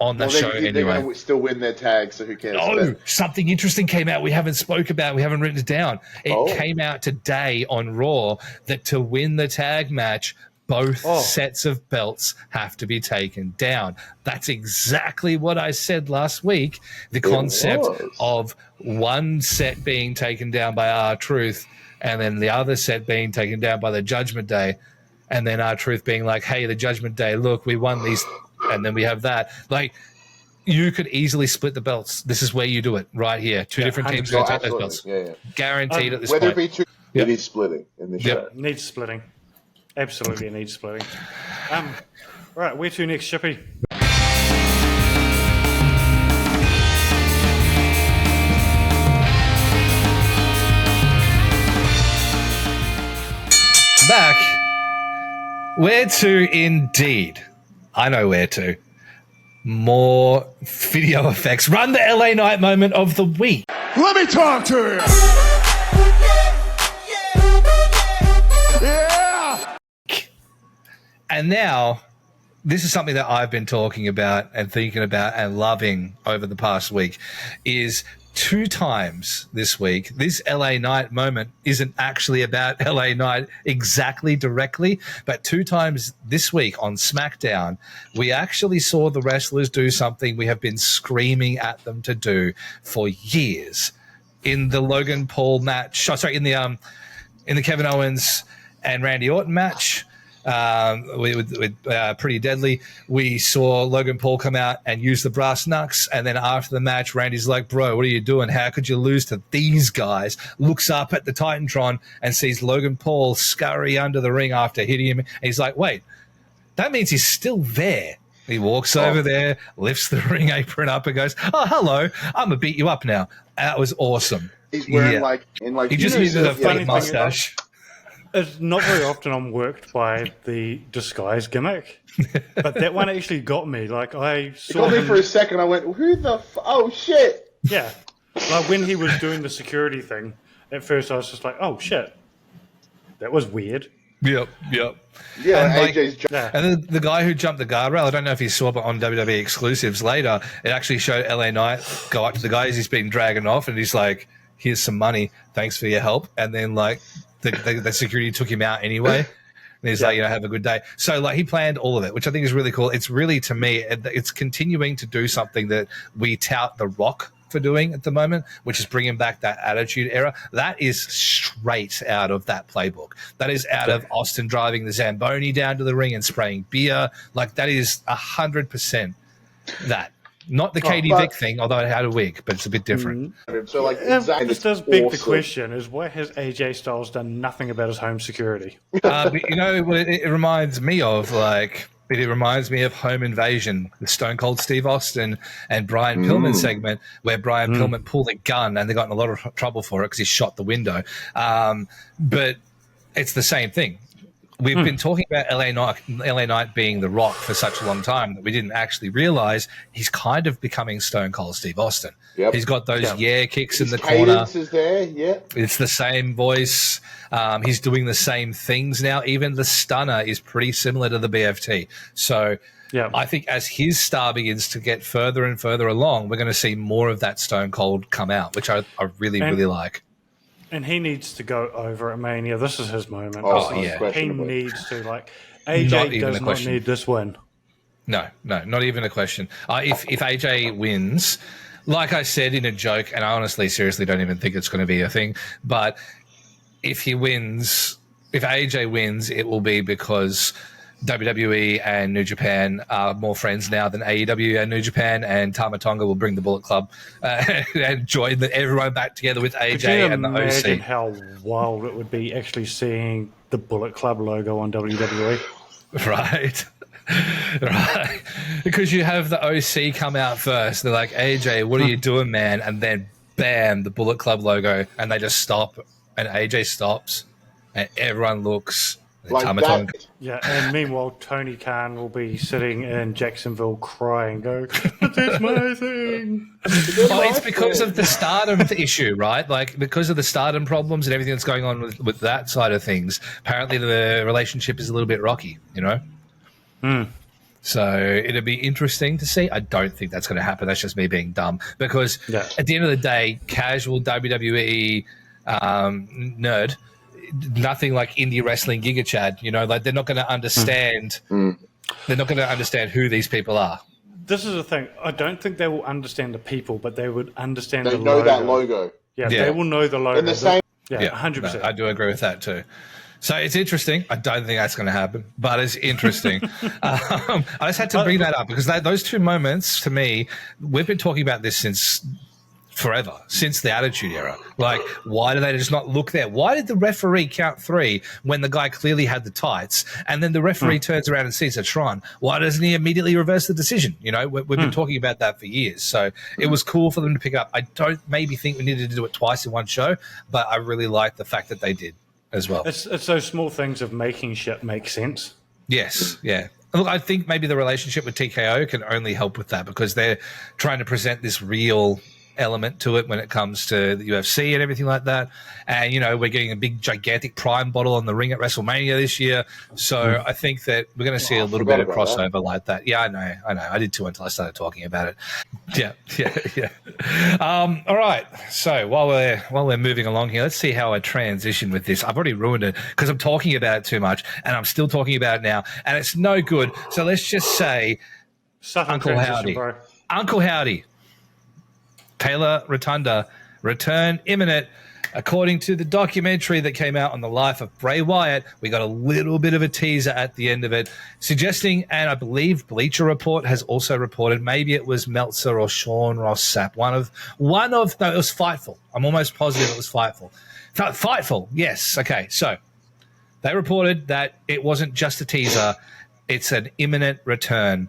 on that show anyway. They're going to still win their tag, so who cares? Oh, something interesting came out we haven't spoke about. We haven't written it down. It came out today on Raw that to win the tag match, both sets of belts have to be taken down. That's exactly what I said last week. The concept of one set being taken down by R-Truth and then the other set being taken down by the Judgment Day. And then R-Truth being like, hey, the Judgment Day, look, we won these. And then we have that. Like, you could easily split the belts. This is where you do it, right here. Two different teams are going to take those belts. Yeah. Guaranteed at this whether point. Whether it be two, it is splitting in the show. Needs splitting. Absolutely needs splitting. Right, where to next, Shippy? Back. Where to indeed? I know where to. More video effects. Run the LA Knight moment of the week. Let me talk to you. Yeah. And now, this is something that I've been talking about and thinking about and loving over the past week, is 2 times this week, this LA Knight moment isn't actually about LA Knight exactly directly, but 2 times this week on SmackDown, we actually saw the wrestlers do something we have been screaming at them to do for years. In the Logan Paul match, in the Kevin Owens and Randy Orton match, with Pretty Deadly, we saw Logan Paul come out and use the brass knucks, and then after the match, Randy's like, bro, what are you doing? How could you lose to these guys? Looks up at the Titantron and sees Logan Paul scurry under the ring after hitting him, and he's like, wait, that means he's still there. He walks over there, lifts the ring apron up and goes, oh, hello, I'm going to beat you up now. That was awesome. He's wearing he just needed a fake mustache. It's not very often I'm worked by the disguise gimmick, but that one actually got me. Like, I saw him for a second. I went, "Who the? Oh shit!" Yeah, like when he was doing the security thing. At first, I was just like, "Oh shit, that was weird." Yep. Yeah, and AJ's and then the guy who jumped the guardrail, I don't know if you saw, but on WWE exclusives later, it actually showed LA Knight go up to the guy as he's been dragging off, and he's like, "Here's some money, thanks for your help," and then like. The security took him out anyway. And he's like, have a good day. So, like, he planned all of it, which I think is really cool. It's really, to me, it's continuing to do something that we tout The Rock for doing at the moment, which is bringing back that Attitude Era. That is straight out of that playbook. That is out of Austin driving the Zamboni down to the ring and spraying beer. Like, that is 100% that. Not the Katie Vick thing, although it had a wig, but it's a bit different. So, like, this does beg the question: is why has AJ Styles done nothing about his home security? But, it reminds me of Home Invasion, the Stone Cold Steve Austin and Brian Pillman segment, where Brian Pillman pulled a gun and they got in a lot of trouble for it because he shot the window. But it's the same thing. We've been talking about LA Knight being The Rock for such a long time that we didn't actually realize he's kind of becoming Stone Cold Steve Austin. Yep. He's got those kicks in the corner. Is there, It's the same voice. He's doing the same things now. Even the stunner is pretty similar to the BFT. So I think as his star begins to get further and further along, we're going to see more of that Stone Cold come out, which I really like. And he needs to go over at Mania. This is his moment. He needs to. Like, AJ does not need this win. No, not even a question. If AJ wins, like I said in a joke, and I honestly, seriously don't even think it's going to be a thing, but if AJ wins, it will be because WWE and New Japan are more friends now than AEW and New Japan, and Tama Tonga will bring the Bullet Club and join everyone back together with AJ and the OC. Imagine how wild it would be actually seeing the Bullet Club logo on WWE. Right. Because you have the OC come out first. They're like, AJ, what are you doing, man? And then, bam, the Bullet Club logo, and they just stop, and AJ stops, and everyone looks. Like that. Yeah, and meanwhile, Tony Khan will be sitting in Jacksonville crying, go, that's my thing. It's because of the stardom issue, right? Like, because of the stardom problems and everything that's going on with that side of things, apparently the relationship is a little bit rocky, So it'll be interesting to see. I don't think that's going to happen. That's just me being dumb. Because at the end of the day, casual WWE nerd, nothing like indie wrestling Giga Chad, like they're not going to understand. They're not going to understand who these people are. This is the thing. I don't think they will understand the people, but they would understand the logo. They know that logo. Yeah, they will know the logo. And the same. Yeah, 100%. No, I do agree with that too. So it's interesting. I don't think that's going to happen, but it's interesting. I just had to bring that up because those two moments, to me, we've been talking about this since forever, since the Attitude Era. Like, why do they just not look there? Why did the referee count 3 when the guy clearly had the tights, and then the referee turns around and sees a Tron? Why doesn't he immediately reverse the decision? You know, we've been talking about that for years. So it was cool for them to pick up. I don't maybe think we needed to do it twice in one show, but I really like the fact that they did as well. It's those small things of making shit make sense. Yes, yeah. Look, I think maybe the relationship with TKO can only help with that because they're trying to present this real element to it when it comes to the UFC and everything like that. And, you know, we're getting a big, gigantic Prime bottle on the ring at Wrestlemania this year. So I think that we're going to see a little bit of crossover like that. Yeah, I know. I did too until I started talking about it. Yeah. All right. So while we're moving along here, let's see how I transition with this. I've already ruined it because I'm talking about it too much and I'm still talking about it now and it's no good. So let's just say Uncle Howdy. Bro. Uncle Howdy. Taylor Rotunda, return imminent. According to the documentary that came out on the life of Bray Wyatt, we got a little bit of a teaser at the end of it, suggesting, and I believe Bleacher Report has also reported, maybe it was Meltzer or Sean Ross Sapp, no, it was Fightful. I'm almost positive it was Fightful. Fightful, yes. Okay, so they reported that it wasn't just a teaser, it's an imminent return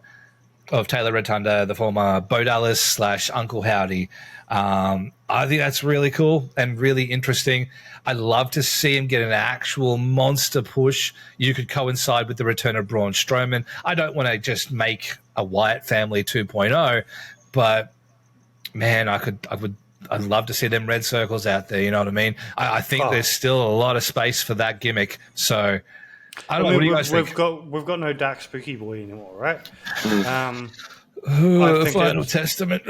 of Taylor Rotunda, the former Bo Dallas / Uncle Howdy. I think that's really cool and really interesting. I'd love to see him get an actual monster push. You could coincide with the return of Braun Strowman. I don't want to just make a Wyatt family 2.0, but man, I'd love to see them red circles out there. You know what I mean? I think there's still a lot of space for that gimmick. So I don't know. What do you guys think? We've got no Dark Spooky Boy anymore, right? Final Testament.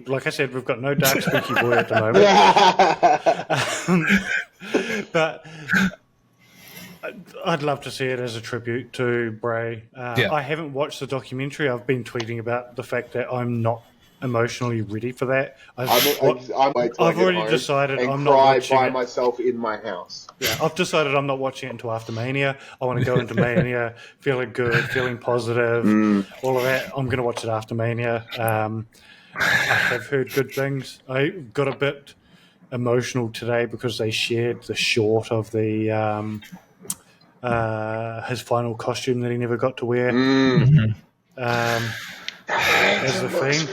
Like I said, we've got no Dark Spooky Boy at the moment. But I'd love to see it as a tribute to Bray. I haven't watched the documentary. I've been tweeting about the fact that I'm not emotionally ready for that. I've already decided I'm not watching by myself in my house. Yeah, I've decided I'm not watching it until after Mania. I want to go into Mania feeling good, feeling positive, all of that. I'm going to watch it after Mania. I have heard good things. I got a bit emotional today because they shared the short of the his final costume that he never got to wear. As the theme.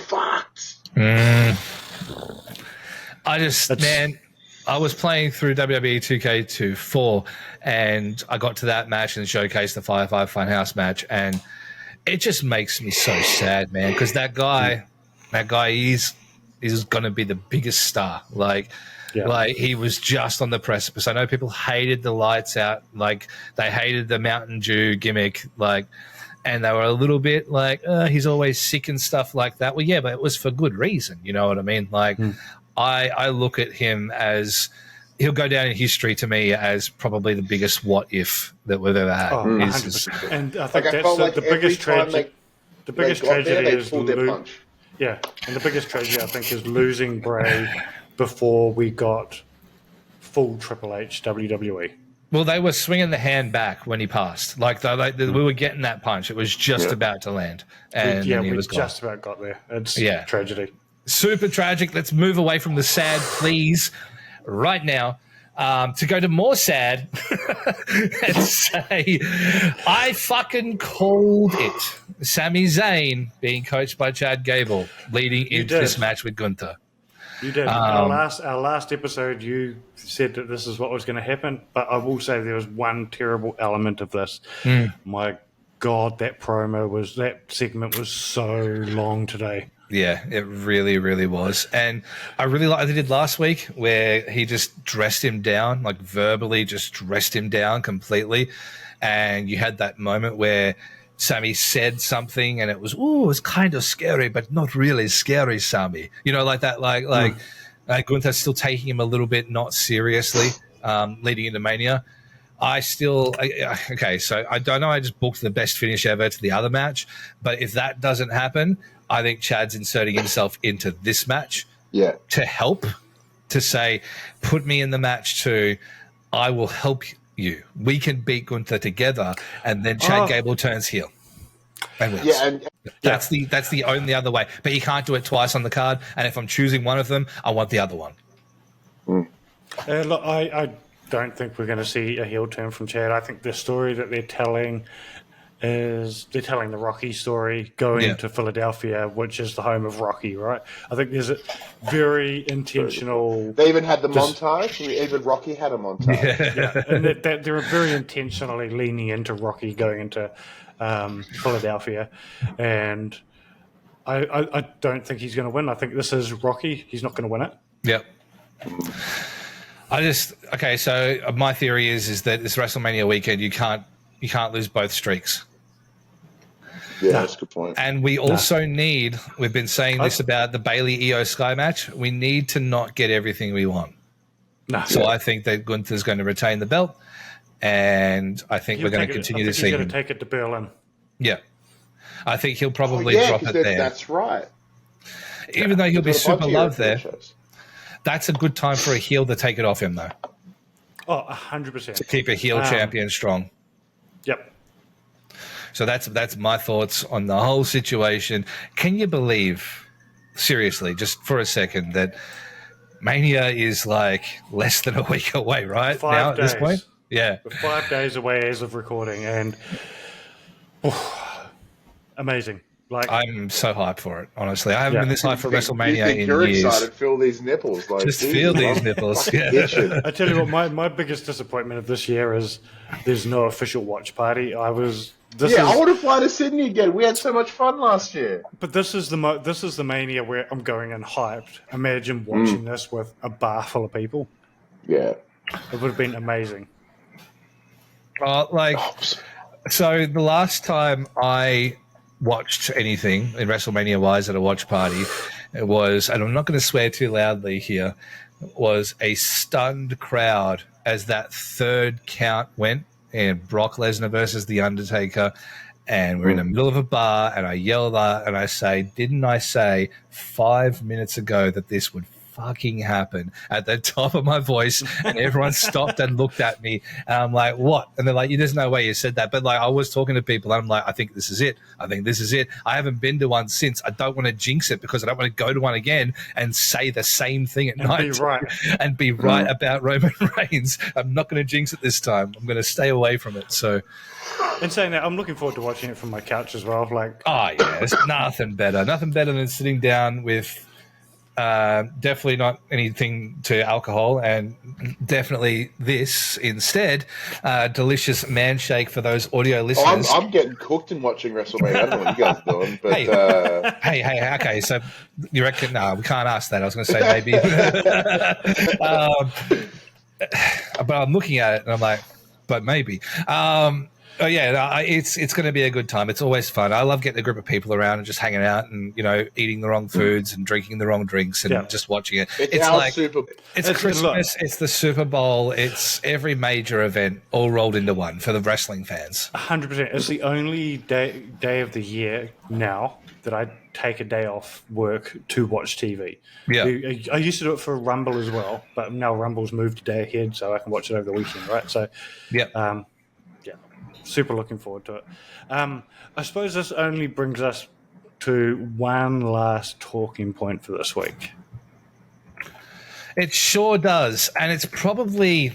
I was playing through WWE 2K24 and I got to that match and showcased the Firefly Funhouse match, and it just makes me so sad, man, because that guy is going to be the biggest star. Like he was just on the precipice. I know people hated the lights out, like they hated the Mountain Dew gimmick, like. And they were a little bit like, he's always sick and stuff like that. Well, yeah, but it was for good reason. You know what I mean? Like, I look at him as he'll go down in history to me as probably the biggest what if that we've ever had. And I think that's the biggest tragedy. The biggest tragedy is and the biggest tragedy I think is losing Bray before we got full Triple H WWE. Well, they were swinging the hand back when he passed. Like we were getting that punch. It was just about to land. And he was gone. Just about got there. It's tragedy. Super tragic. Let's move away from the sad, please, right now, to go to more sad and say, I fucking called it. Sami Zayn being coached by Chad Gable leading into this match with Gunther. You did. Our last episode, you said that this is what was going to happen, but I will say there was one terrible element of this. My God, that segment was so long today. Yeah, it really, really was. And I really like what they did last week where he just dressed him down, like verbally just dressed him down completely. And you had that moment where Sami said something and it was kind of scary, but not really scary, Sami. You know, like that, like Gunther's still taking him a little bit not seriously leading into Mania. So I don't know, I just booked the best finish ever to the other match, but if that doesn't happen, I think Chad's inserting himself into this match to help, to say, put me in the match too. I will help you. We can beat Gunther together, and then Chad Gable turns heel and wins. Yeah, and that's the only other way. But you can't do it twice on the card. And if I'm choosing one of them, I want the other one. Look, I don't think we're going to see a heel turn from Chad. I think the story that they're telling is they're telling the Rocky story going to Philadelphia, which is the home of Rocky, right? I think there's a very intentional... They even had the montage. Even Rocky had a montage. Yeah. And that they're very intentionally leaning into Rocky going into Philadelphia. And I don't think he's going to win. I think this is Rocky. He's not going to win it. Yep. So my theory is that this WrestleMania weekend you can't lose both streaks. Yeah, that's a good point. And we also need, we've been saying this about the Bayley Io Sky match, we need to not get everything we want. So I think that Gunther's going to retain the belt, and I think we're going to continue to see him. He's going to take it to Berlin. Yeah. I think he'll probably drop it there. That's right. Even though he'll be super loved there, that's a good time for a heel to take it off him, though. Oh, 100%. To keep a heel champion strong. Yep. So that's my thoughts on the whole situation. Can you believe, seriously, just for a second, that Mania is like less than a week away, right? 5 days. At this point? Yeah. We're 5 days away as of recording, and amazing. Like, I'm so hyped for it, honestly. I haven't been this hyped for WrestleMania in you're years. Excited. Feel these nipples. Like, just feel these nipples. Yeah. I tell you what, my biggest disappointment of this year is there's no official watch party. I want to fly to Sydney again. We had so much fun last year. But this is the Mania where I'm going in hyped. Imagine watching this with a bar full of people. Yeah. It would have been amazing. So the last time I watched anything in WrestleMania-wise at a watch party, it was, and I'm not going to swear too loudly here, was a stunned crowd as that third count went in Brock Lesnar versus The Undertaker, and we're in the middle of a bar, and I yelled out and I say, didn't I say 5 minutes ago that this would fucking happen at the top of my voice? And everyone stopped and looked at me, and I'm like, what? And they're like, there's no way you said that. But like, I was talking to people, and I'm like, I think this is it. I haven't been to one since. I don't want to jinx it because I don't want to go to one again and say the same thing at night and be right about Roman Reigns. I'm not going to jinx it this time. I'm going to stay away from it. So, in saying that, I'm looking forward to watching it from my couch as well. Like, there's nothing better than sitting down with definitely not anything to alcohol, and definitely this instead. Delicious man shake for those audio listeners. I'm getting cooked and watching WrestleMania. I don't know what you guys are doing, but hey, okay. So you reckon? No, we can't ask that. I was going to say maybe, but I'm looking at it and I'm like, but maybe. It's going to be a good time. It's always fun. I love getting a group of people around and just hanging out and, eating the wrong foods and drinking the wrong drinks and just watching it. It's like it's Christmas, it's the Super Bowl, it's every major event all rolled into one for the wrestling fans. 100%. It's the only day of the year now that I take a day off work to watch TV. Yeah. I used to do it for Rumble as well, but now Rumble's moved a day ahead, so I can watch it over the weekend, right? So, super looking forward to it. I suppose this only brings us to one last talking point for this week. It sure does. And it's probably,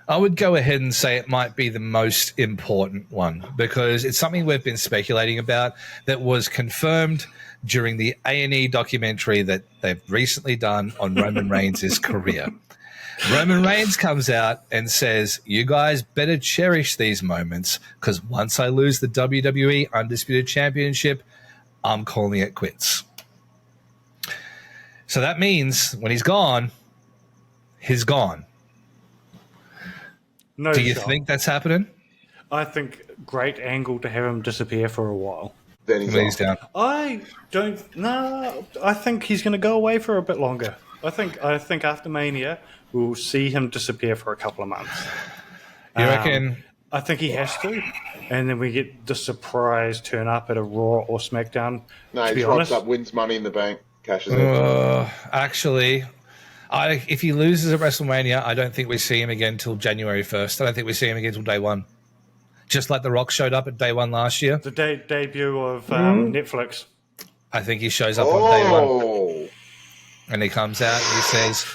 I would go ahead and say it might be the most important one, because it's something we've been speculating about that was confirmed during the A&E documentary that they've recently done on Roman Reigns' career. Roman Reigns comes out and says, you guys better cherish these moments, because once I lose the WWE Undisputed Championship, I'm calling it quits. So that means when he's gone, he's gone. No Do you shot. think that's happening? I think great angle to have him disappear for a while. Then he's down. I don't. No, I think he's going to go away for a bit longer. I think after Mania, we'll see him disappear for a couple of months. You reckon? I think he has to, and then we get the surprise turn up at a Raw or SmackDown. No, he rocks up, wins Money in the Bank, cashes in. Actually, If he loses at WrestleMania, I don't think we see him again till January 1st. I don't think we see him again till day one. Just like The Rock showed up at day one last year. The debut of Netflix. I think he shows up on day one. And he comes out and he says,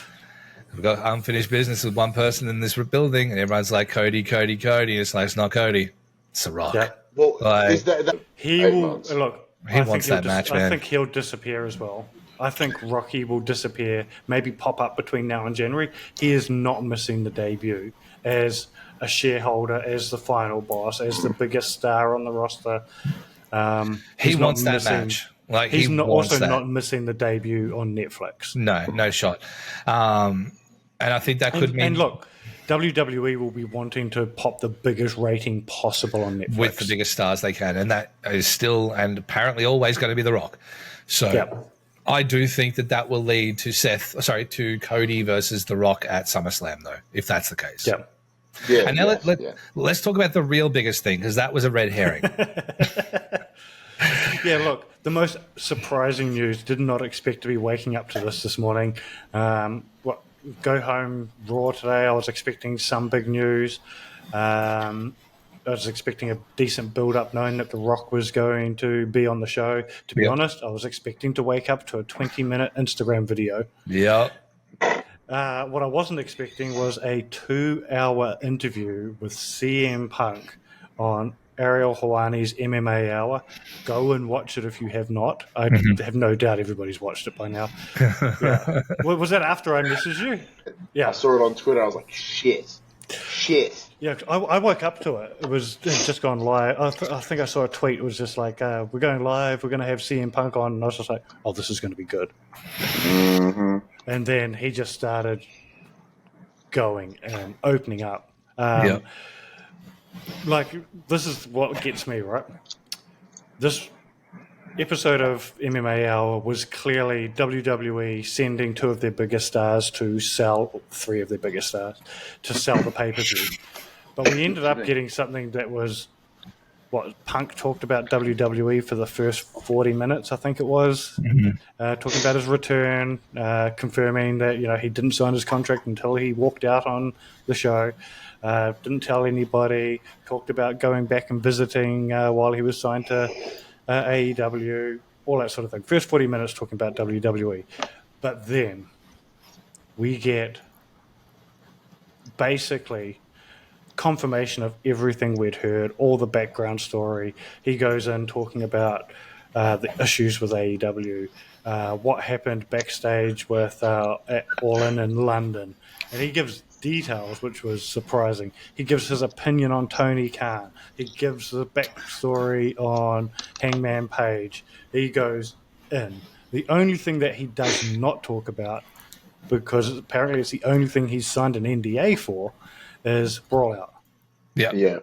we've got unfinished business with one person in this building. And everyone's like, Cody, Cody, Cody. And it's like, it's not Cody. It's The Rock. Yeah. Well, is that he will look. He wants that match, man. I think he'll disappear as well. I think Rocky will disappear, maybe pop up between now and January. He is not missing the debut as a shareholder, as the final boss, as the biggest star on the roster. He wants that match. Like he's not missing the debut on Netflix. No shot. And I think that could mean. And look, WWE will be wanting to pop the biggest rating possible on Netflix. With the biggest stars they can. And that is still and apparently always going to be The Rock. So I do think that will lead to Cody versus The Rock at SummerSlam, though, if that's the case. Yeah. Yeah, and now let's talk about the real biggest thing, because that was a red herring. Yeah, look, the most surprising news, did not expect to be waking up to this morning. Go home Raw today, I was expecting some big news. I was expecting a decent build-up, knowing that The Rock was going to be on the show. To be honest, I was expecting to wake up to a 20-minute Instagram video. Yep. What I wasn't expecting was a 2-hour interview with CM Punk on Ariel Helwani's MMA Hour. Go and watch it if you have not. I have no doubt everybody's watched it by now. Yeah. Was that after I messaged you? Yeah. I saw it on Twitter. I was like, shit. Yeah, I woke up to it. It was just gone live. I think I saw a tweet. It was just like, we're going live. We're going to have CM Punk on. And I was just like, oh, this is going to be good. Mm-hmm. And then he just started going and opening up. Like, this is what gets me, right? This episode of MMA Hour was clearly WWE sending 2 of their biggest stars to sell, 3 of their biggest stars, to sell the pay-per-view. But we ended up getting something that was, Punk talked about WWE for the first 40 minutes, I think it was, talking about his return, confirming that, he didn't sign his contract until he walked out on the show. Didn't tell anybody, talked about going back and visiting while he was signed to AEW, all that sort of thing. First 40 minutes talking about WWE. But then we get basically confirmation of everything we'd heard, all the background story. He goes in talking about the issues with AEW, what happened backstage with All In London. And he gives details, which was surprising. He gives his opinion on Tony Khan. He gives the backstory on Hangman Page. He goes in. The only thing that he does not talk about, because apparently it's the only thing he's signed an NDA for, is Brawlout. Yeah.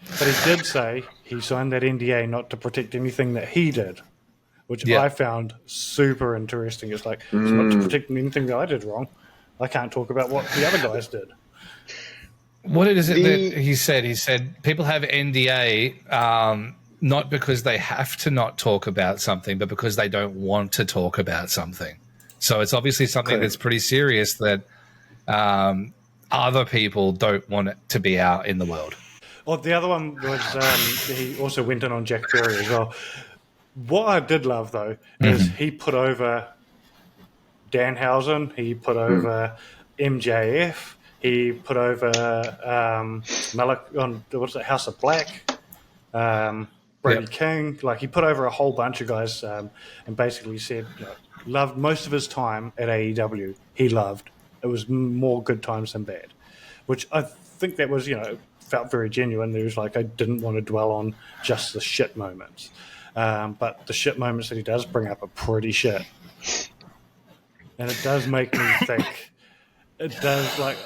But he did say he signed that NDA not to protect anything that he did, which I found super interesting. It's like, it's not to protect anything that I did wrong. I can't talk about what the other guys did. What is it that he said? He said people have NDA not because they have to not talk about something, but because they don't want to talk about something. So it's obviously something that's pretty serious that other people don't want it to be out in the world. Well, the other one was he also went in on Jack Perry as well. What I did love, though, is he put over Danhausen, he put over MJF, he put over House of Black, Brady King. Like, he put over a whole bunch of guys and basically said, loved most of his time at AEW. He loved. It was more good times than bad, which I think that was, felt very genuine. There was like, I didn't want to dwell on just the shit moments. But the shit moments that he does bring up are pretty shit. And it does make me think. It does, like,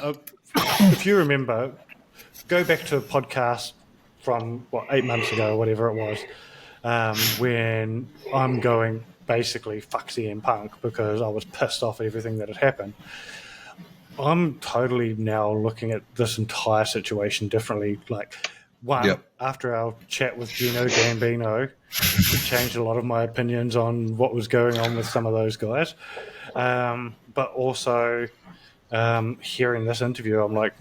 if you remember, go back to a podcast from, 8 months ago or whatever it was, when I'm going, basically, fuck CM Punk because I was pissed off at everything that had happened. I'm totally now looking at this entire situation differently. Like, after our chat with Gino Gambino, it changed a lot of my opinions on what was going on with some of those guys. But also hearing this interview, I'm like,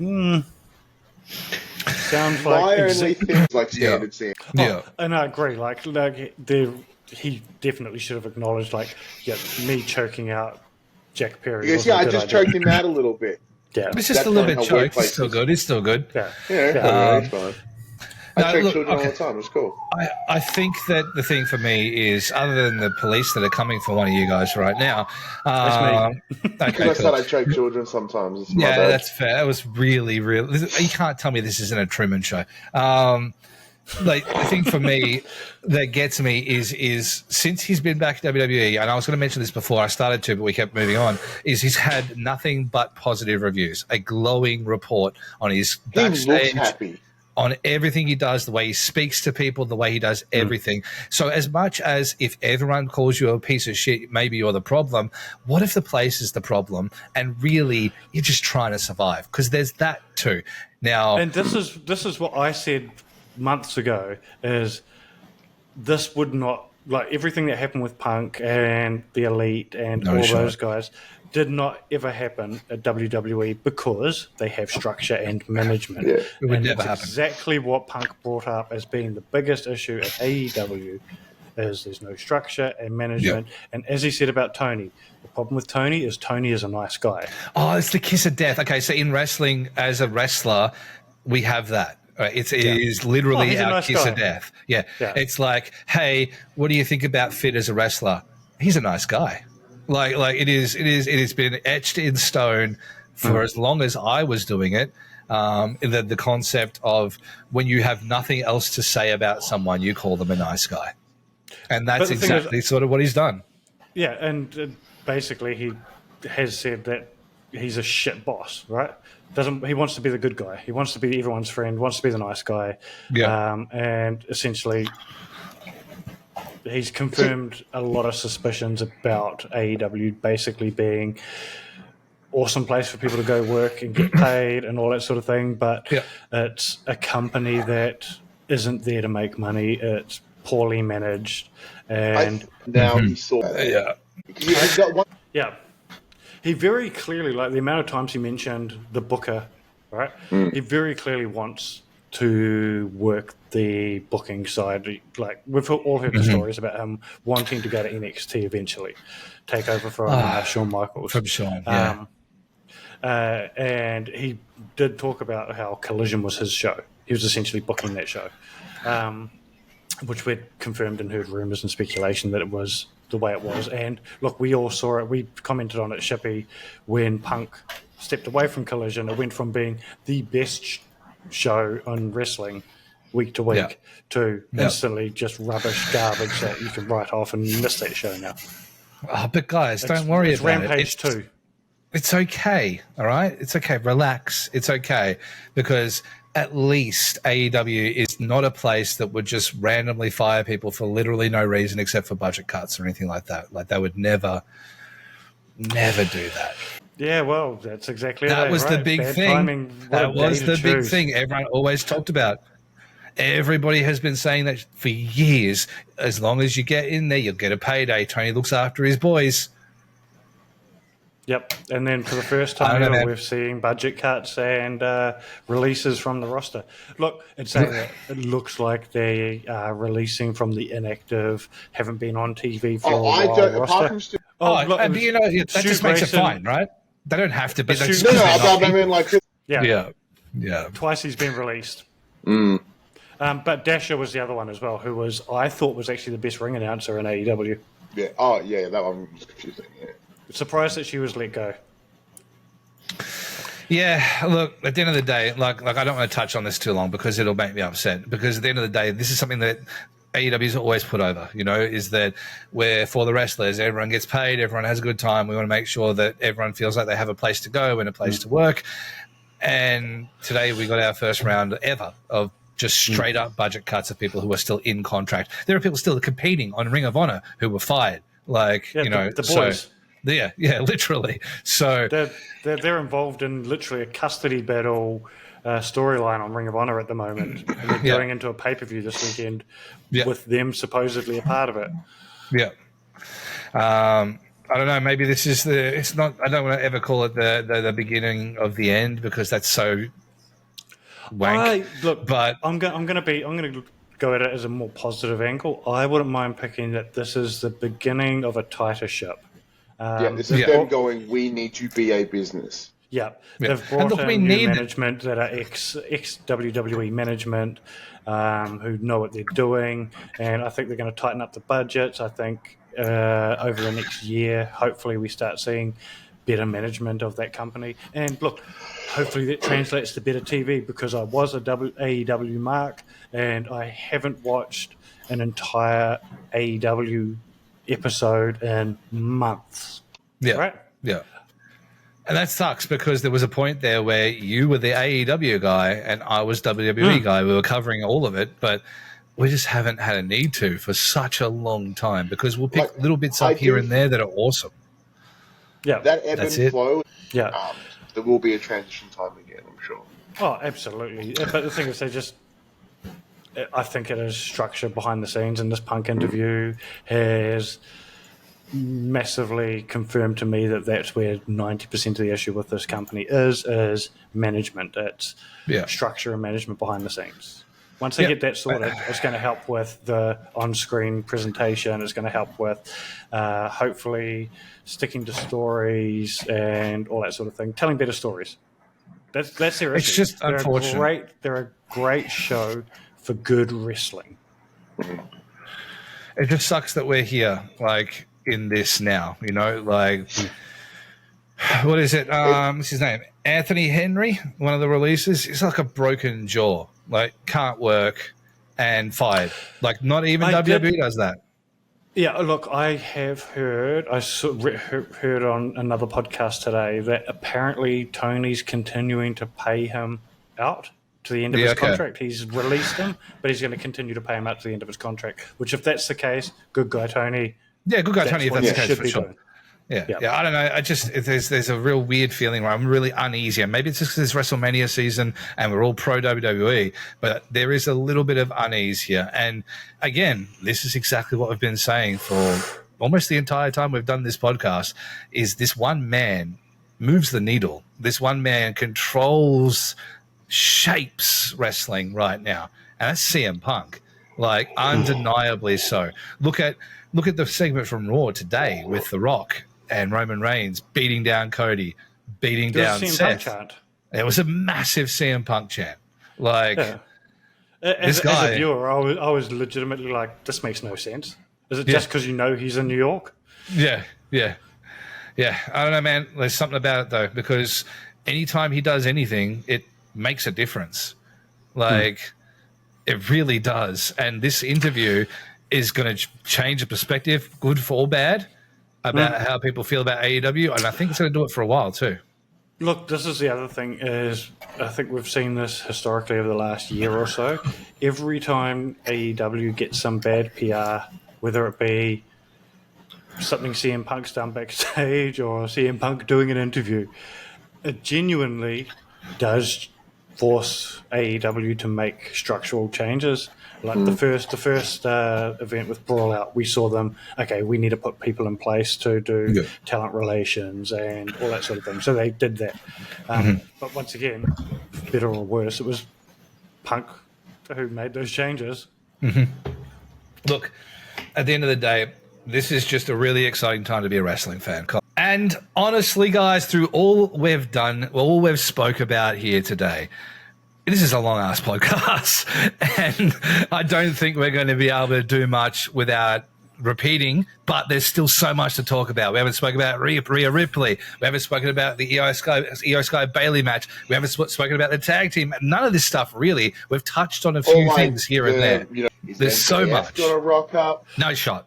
sounds like my only things like standard Sam. Yeah, and I agree. Like he definitely should have acknowledged, me choking out Jack Perry. Yes, I just choked him out a little bit. Yeah, it's just a little bit choked. It's still good. It's still good. Yeah, it's fine. I choke children all the time. It's cool. I think that the thing for me is, other than the police that are coming for one of you guys right now, that's me. Because I said I choke children sometimes. It's that's fair. That was really. You can't tell me this isn't a Truman Show. The thing for me that gets me is since he's been back at WWE, and I was going to mention this before I started to, but we kept moving on, is he's had nothing but positive reviews, a glowing report on his backstage. He looks happy. On everything he does, the way he speaks to people, the way he does everything. So as much as if everyone calls you a piece of shit, maybe you're the problem, what if the place is the problem and really you're just trying to survive? Because there's that too. Now, and this is what I said months ago, is this would not, like everything that happened with Punk and the Elite and those guys did not ever happen at WWE because they have structure and management. Yeah. It would never happen. Exactly what Punk brought up as being the biggest issue at AEW is there's no structure and management. Yep. And as he said about Tony, the problem with Tony is a nice guy. Oh, it's the kiss of death. Okay, so in wrestling, as a wrestler, we have that. It is literally our nice kiss guy. of death. Yeah. It's like, hey, what do you think about Phid as a wrestler? He's a nice guy. Like it has been etched in stone for as long as I was doing it. The concept of when you have nothing else to say about someone, you call them a nice guy, and that's exactly sort of what he's done. Yeah, and basically he has said that he's a shit boss, right? He wants to be the good guy. He wants to be everyone's friend. Wants to be the nice guy. Yeah, and essentially, he's confirmed a lot of suspicions about AEW basically being awesome place for people to go work and get paid and all that sort of thing, but it's a company that isn't there to make money. It's poorly managed, and now he saw that. He very clearly, like the amount of times he mentioned the booker, right? He very clearly wants to work the booking side. Like we've all heard the stories about him wanting to go to NXT eventually, take over from Shawn Michaels. From Shawn, and he did talk about how Collision was his show. He was essentially booking that show, which we'd confirmed and heard rumours and speculation that it was the way it was. And look, we all saw it. We commented on it, Shippy, when Punk stepped away from Collision. It went from being the best show on wrestling week to week to instantly just rubbish garbage that you can write off and miss that show now. Oh, but guys, don't worry about Rampage it. too. It's okay, all right? It's okay. Relax. It's okay, because at least AEW is not a place that would just randomly fire people for literally no reason except for budget cuts or anything like that. Like they would never do that. Yeah, well, that's exactly that was right? the big Bad thing. Timing, that was the big thing everyone always talked about. Everybody has been saying that for years. As long as you get in there, you'll get a payday. Tony looks after his boys. Yep, and then for the first time ever, we're seeing budget cuts and releases from the roster. Look, it's saying that it looks like they are releasing from the inactive, haven't been on TV for a while roster. But you know, that just makes it fine, right? They don't have to be. I mean, like, yeah. Twice he's been released. But Dasher was the other one as well, who I thought was actually the best ring announcer in AEW. Yeah. Oh, yeah. That one was confusing. Yeah. Surprised that she was let go. Yeah, look, at the end of the day, like I don't want to touch on this too long because it'll make me upset. Because at the end of the day, this is something that AEW's always put over, is that where for the wrestlers, everyone gets paid, everyone has a good time. We want to make sure that everyone feels like they have a place to go and a place to work. And today we got our first round ever of just straight up budget cuts of people who are still in contract. There are people still competing on Ring of Honor who were fired. The boys. So, yeah, literally. So they're involved in literally a custody battle storyline on Ring of Honor at the moment. And they're going into a pay-per-view this weekend with them supposedly a part of it. Yeah. I don't know. Maybe this is it's not. I don't want to ever call it the beginning of the end because that's so wank. But I'm going to go at it as a more positive angle. I wouldn't mind picking that this is the beginning of a tighter ship. This is them going, we need to be a business. Yeah, they've brought in new management that are ex-WWE management who know what they're doing, and I think they're going to tighten up the budgets. I think over the next year, hopefully we start seeing better management of that company. And look, hopefully that translates to better TV, because I was a AEW mark, and I haven't watched an entire AEW episode in months. Yeah, right? Yeah. And that sucks because there was a point there where you were the AEW guy and I was WWE guy. We were covering all of it, but we just haven't had a need to for such a long time because we'll pick little bits up here and there that are awesome. Yeah, that ebb and flow. Yeah, there will be a transition time again, I'm sure. Oh, absolutely. But the thing is, I think it is structure behind the scenes, and this Punk interview has massively confirmed to me that that's where 90% of the issue with this company is management. It's structure and management behind the scenes. Once they get that sorted, it's going to help with the on-screen presentation. It's going to help with hopefully sticking to stories and all that sort of thing, telling better stories. That's their issue. It's just unfortunate. They're a great show for good wrestling. It just sucks that we're here, like, in this now, you know, like, what is it? What's his name? Anthony Henry, one of the releases. It's like a broken jaw, like, can't work and fired. Like, not even WWE does that. Yeah, look, I have heard, heard on another podcast today that apparently Tony's continuing to pay him out to the end of his contract. He's released him, but he's going to continue to pay him out to the end of his contract, which, if that's the case, good guy, Tony. Yeah, good guy, Tony, if that's the case, for sure. Doing. Yeah, I don't know. There's a real weird feeling where I'm really uneasy. And maybe it's just because it's WrestleMania season and we're all pro WWE, but there is a little bit of unease here. And again, this is exactly what we've been saying for almost the entire time we've done this podcast, is this one man moves the needle. This one man shapes wrestling right now. And that's CM Punk. Like, undeniably so. Look at the segment from Raw today with The Rock and Roman Reigns beating down Cody, beating down Seth. It was a massive CM Punk chant. Like, as a viewer, I was legitimately like, this makes no sense. Is it just because you know he's in New York? Yeah. I don't know, man. There's something about it, though, because anytime he does anything, it makes a difference. Like, it really does. And this interview is going to change the perspective, good for or bad, about how people feel about AEW, and I think it's going to do it for a while too. Look, this is the other thing, is I think we've seen this historically over the last year or so. Every time AEW gets some bad PR, whether it be something CM Punk's done backstage or CM Punk doing an interview, it genuinely does force AEW to make structural changes. Like the first event with Brawl Out, we saw them, we need to put people in place to do talent relations and all that sort of thing. So they did that. But once again, better or worse, it was Punk who made those changes. Look, at the end of the day, this is just a really exciting time to be a wrestling fan. And honestly, guys, through all we've done, all we've spoke about here today, this is a long-ass podcast, and I don't think we're going to be able to do much without repeating, but there's still so much to talk about. We haven't spoken about Rhea Ripley. We haven't spoken about the Io Sky Bailey match. We haven't spoken about the tag team. None of this stuff, really. We've touched on a few things here and there. You know, there's so much. Got to rock up. No shot.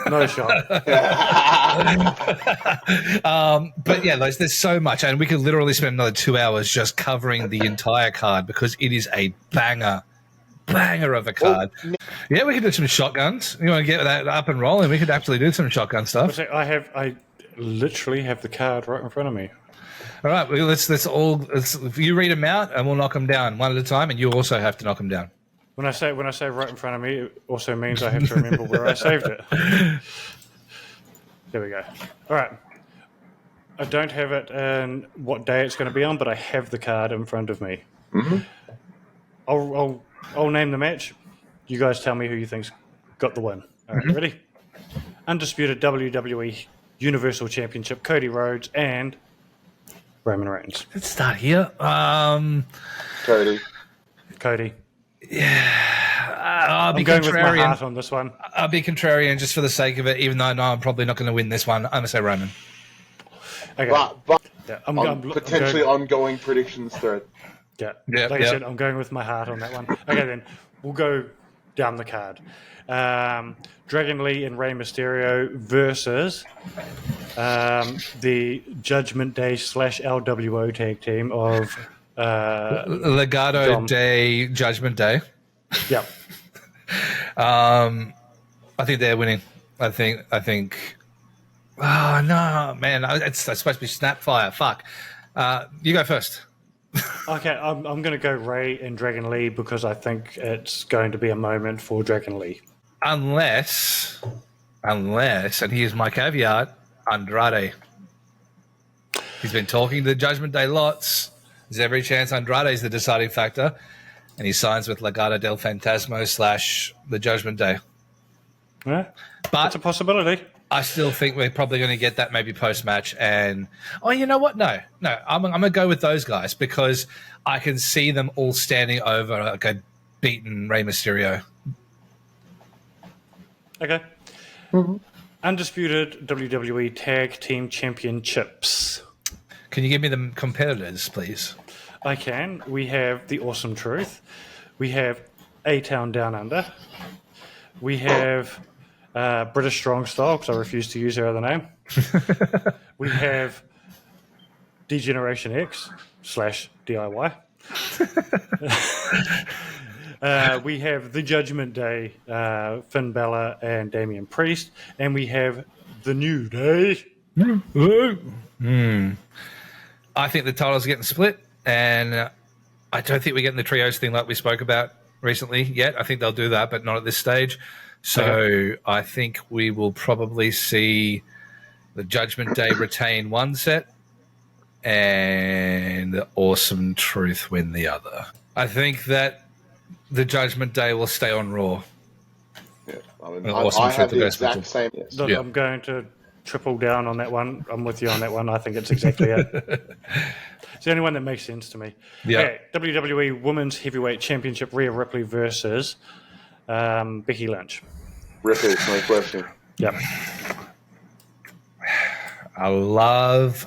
No shot. But yeah, there's so much, and we could literally spend another 2 hours just covering the entire card because it is a banger of a card. Yeah, we could do some shotguns. You want to get that up and rolling? We could actually do some shotgun stuff. I literally have the card right in front of me. All right, well, let's you read them out, and we'll knock them down one at a time, and you also have to knock them down. When I say right in front of me, it also means I have to remember where I saved it. There we go. All right. I don't have it in what day it's going to be on, but I have the card in front of me. Mm-hmm. I'll name the match. You guys tell me who you think's got the win. All right, ready? Undisputed WWE Universal Championship, Cody Rhodes and Roman Reigns. Let's start here. Cody. Yeah, I'll be I'm going contrarian. with my heart on this one. I'll be contrarian just for the sake of it, even though I know I'm probably not going to win this one. I'm going to say Roman. Okay. But yeah, I'm potentially ongoing predictions thread. Yeah, I said, I'm going with my heart on that one. Okay, then we'll go down the card. Dragon Lee and Rey Mysterio versus the Judgment Day / LWO tag team of Legado Dom. Day, Judgment Day. Yep. I think they're winning. I think. Oh no, man! It's supposed to be Snapfire. Fuck. You go first. Okay, I'm going to go Ray and Dragon Lee because I think it's going to be a moment for Dragon Lee. Unless, and here's my caveat: Andrade. He's been talking to the Judgment Day lots. There's every chance Andrade's the deciding factor, and he signs with Legado del Fantasma / the Judgment Day. Yeah, but it's a possibility. I still think we're probably going to get that maybe post-match. And, you know what? No. I'm going to go with those guys because I can see them all standing over like a beaten Rey Mysterio. Okay. Mm-hmm. Undisputed WWE Tag Team Championships. Can you give me the competitors, please? I can. We have The Awesome Truth. We have A-Town Down Under. We have... British Strong Style, because I refuse to use her other name. We have D-Generation X / DIY. We have The Judgment Day, Finn Balor and Damian Priest. And we have The New Day. I think the titles are getting split, and I don't think we're getting the trios thing like we spoke about recently yet. I think they'll do that, but not at this stage. So I think we will probably see the Judgment Day retain one set and the Awesome Truth win the other. I think that the Judgment Day will stay on Raw. Yeah, I have the exact same. Yes. Look, I'm going to triple down on that one. I'm with you on that one. I think it's exactly it. It's the only one that makes sense to me. Yeah. Okay, WWE Women's Heavyweight Championship, Rhea Ripley versus Becky Lynch. Ripley, no question. Yep. I love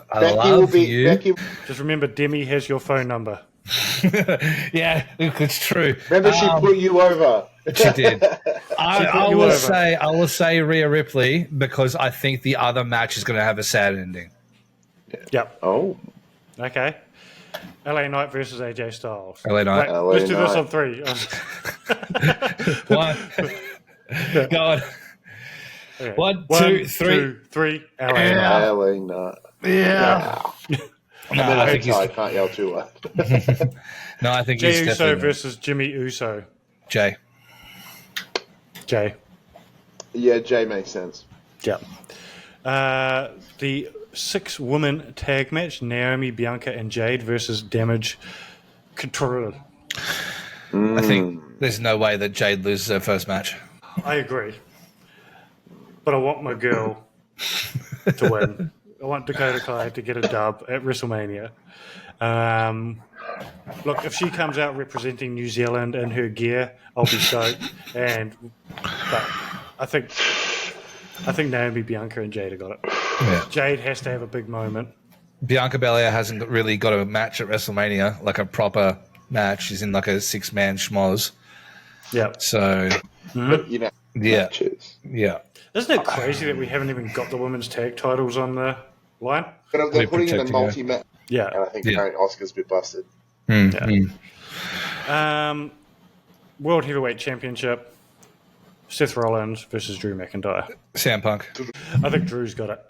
you. Becky. Just remember, Demi has your phone number. Yeah, it's true. Remember, she put you over. She did. I will say Rhea Ripley because I think the other match is going to have a sad ending. Yep. Oh. Okay. LA Knight versus AJ Styles. LA Knight. Let's do this on 3. 1. Go on. Okay. 1, 2, 3. 2, 3. LA Yeah. LA Knight. Yeah. No, I think I can't yell too loud. No, I think Jey he's Uso definitely versus Jimmy Uso. Jay. Yeah, Jay makes sense. Yep. The 6-woman tag match, Naomi, Bianca, and Jade versus Damage Control. I think there's no way that Jade loses her first match. I agree. But I want my girl to win. I want Dakota Kai to get a dub at WrestleMania. Look, if she comes out representing New Zealand in her gear, I'll be stoked. But I think Naomi, Bianca, and Jade have got it. Yeah. Jade has to have a big moment. Bianca Belair hasn't really got a match at WrestleMania, like a proper match. She's in like a 6-man schmoz. Yeah. So, But, you know, matches. Yeah. Isn't it crazy that we haven't even got the women's tag titles on the line? But they're putting in a multi-match. Yeah. And I think apparently Oscar's a bit busted. World Heavyweight Championship, Seth Rollins versus Drew McIntyre. CM Punk. I think Drew's got it.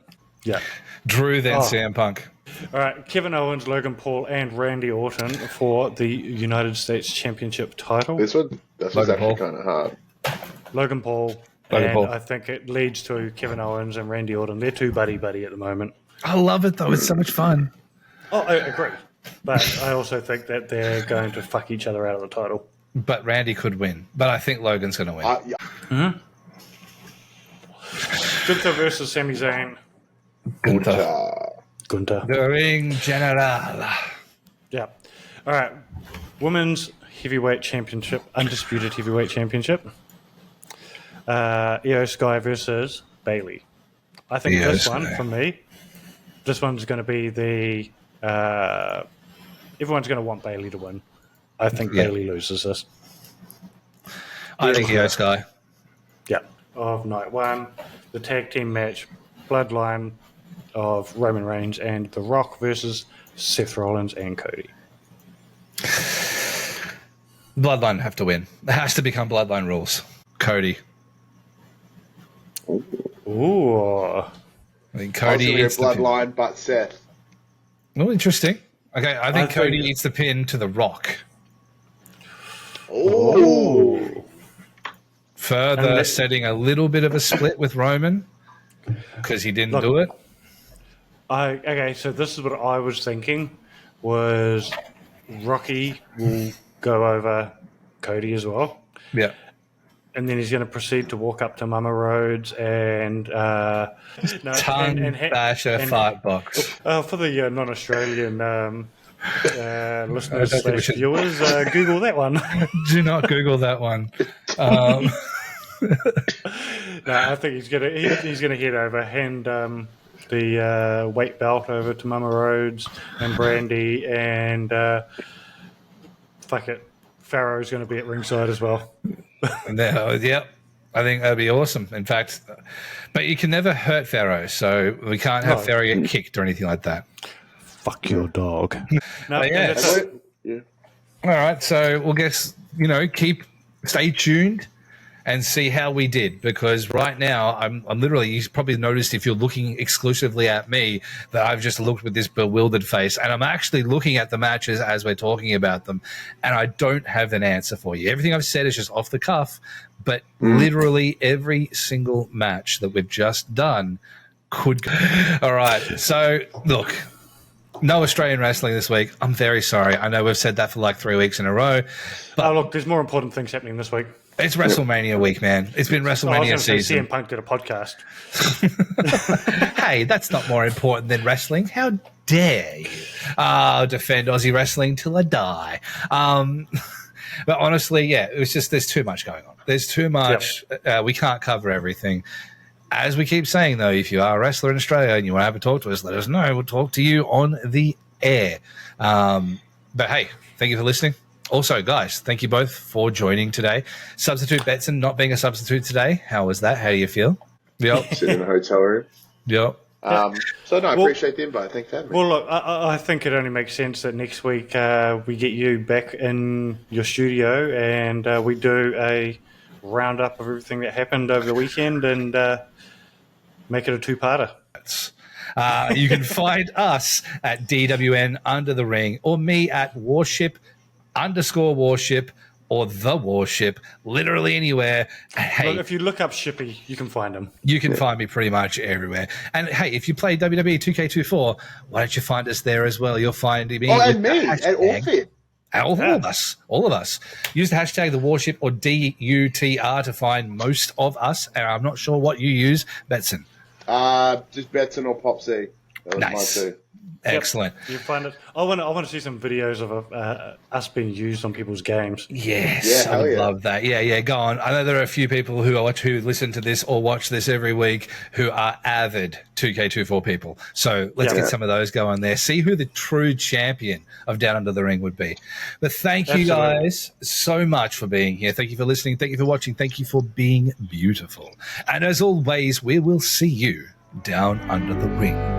Yeah. Drew, then CM Punk. All right, Kevin Owens, Logan Paul, and Randy Orton for the United States Championship title. This was actually kind of hard. Logan Paul, And I think it leads to Kevin Owens and Randy Orton. They're too buddy-buddy at the moment. I love it, though. It's so much fun. Oh, I agree. But I also think that they're going to fuck each other out of the title. But Randy could win. But I think Logan's going to win. Yeah. Dutr versus Sami Zayn. Gunther. The Ring General. Yeah. All right. Women's Heavyweight Championship, Undisputed Heavyweight Championship. Io Sky versus Bayley. I think for me, this one's going to be the... everyone's going to want Bayley to win. I think Bayley loses this. I think Io Sky. Yeah. Of night one, the tag team match, Bloodline of Roman Reigns and The Rock versus Seth Rollins and Cody. Bloodline have to win. It has to become Bloodline rules. Cody. Ooh. I think Cody eats the Bloodline, but Seth. Oh, interesting. Okay, I think Cody eats the pin to The Rock. Oh. Further setting a little bit of a split with Roman because he didn't do it. Okay, so this is what I was thinking was Rocky will go over Cody as well. Yeah. And then he's going to proceed to walk up to Mama Rhodes and bash her fart box. For the non-Australian listeners / viewers, Google that one. Do not Google that one. No, I think he's gonna head over, hand the weight belt over to Mama Rhodes and Brandy, and fuck it, Pharaoh's going to be at ringside as well. Yep, I think that'd be awesome. In fact, but you can never hurt Pharaoh, so we can't have Pharaoh get kicked or anything like that. Fuck your dog. No, All right, so we'll stay tuned and see how we did, because right now I'm literally, you probably noticed if you're looking exclusively at me that I've just looked with this bewildered face, and I'm actually looking at the matches as we're talking about them, and I don't have an answer for you. Everything I've said is just off the cuff, but literally every single match that we've just done could go. All right, so look, no Australian wrestling this week. I'm very sorry. I know we've said that for like 3 weeks in a row. But look, there's more important things happening this week. It's WrestleMania week, man. It's been WrestleMania season. CM Punk did a podcast. Hey, that's not more important than wrestling. How dare you? I'll defend Aussie wrestling till I die. But honestly, it was just, there's too much going on. There's too much. Yep. We can't cover everything. As we keep saying, though, if you are a wrestler in Australia and you want to have a talk to us, let us know. We'll talk to you on the air. But hey, thank you for listening. Also, guys, thank you both for joining today. Substitute Betson not being a substitute today. How was that? How do you feel? Yep. Sitting in a hotel room. Yep. I appreciate the invite. Thanks for having me. Well, look, I think it only makes sense that next week we get you back in your studio and we do a roundup of everything that happened over the weekend and make it a two-parter. You can find us at DWN Under the Ring, or me at Warship_Warship or TheWarship, literally anywhere. Hey, well, if you look up Shippy, you can find him. You can find me pretty much everywhere. And hey, if you play WWE 2K24, why don't you find us there as well? You'll find me. And me, and Allfit. All of us. Use the hashtag TheWarship or DUTR to find most of us. And I'm not sure what you use, Betson. Just Betson or Popsy. That was nice. mine too. Excellent. Yep. You find it. I want to see some videos of us being used on people's games. Yes, I would love that. Yeah, go on. I know there are a few people who listen to this or watch this every week who are avid 2K24 people. So let's get some of those going there. See who the true champion of Down Under the Ring would be. But thank you guys so much for being here. Thank you for listening. Thank you for watching. Thank you for being beautiful. And as always, we will see you down under the ring.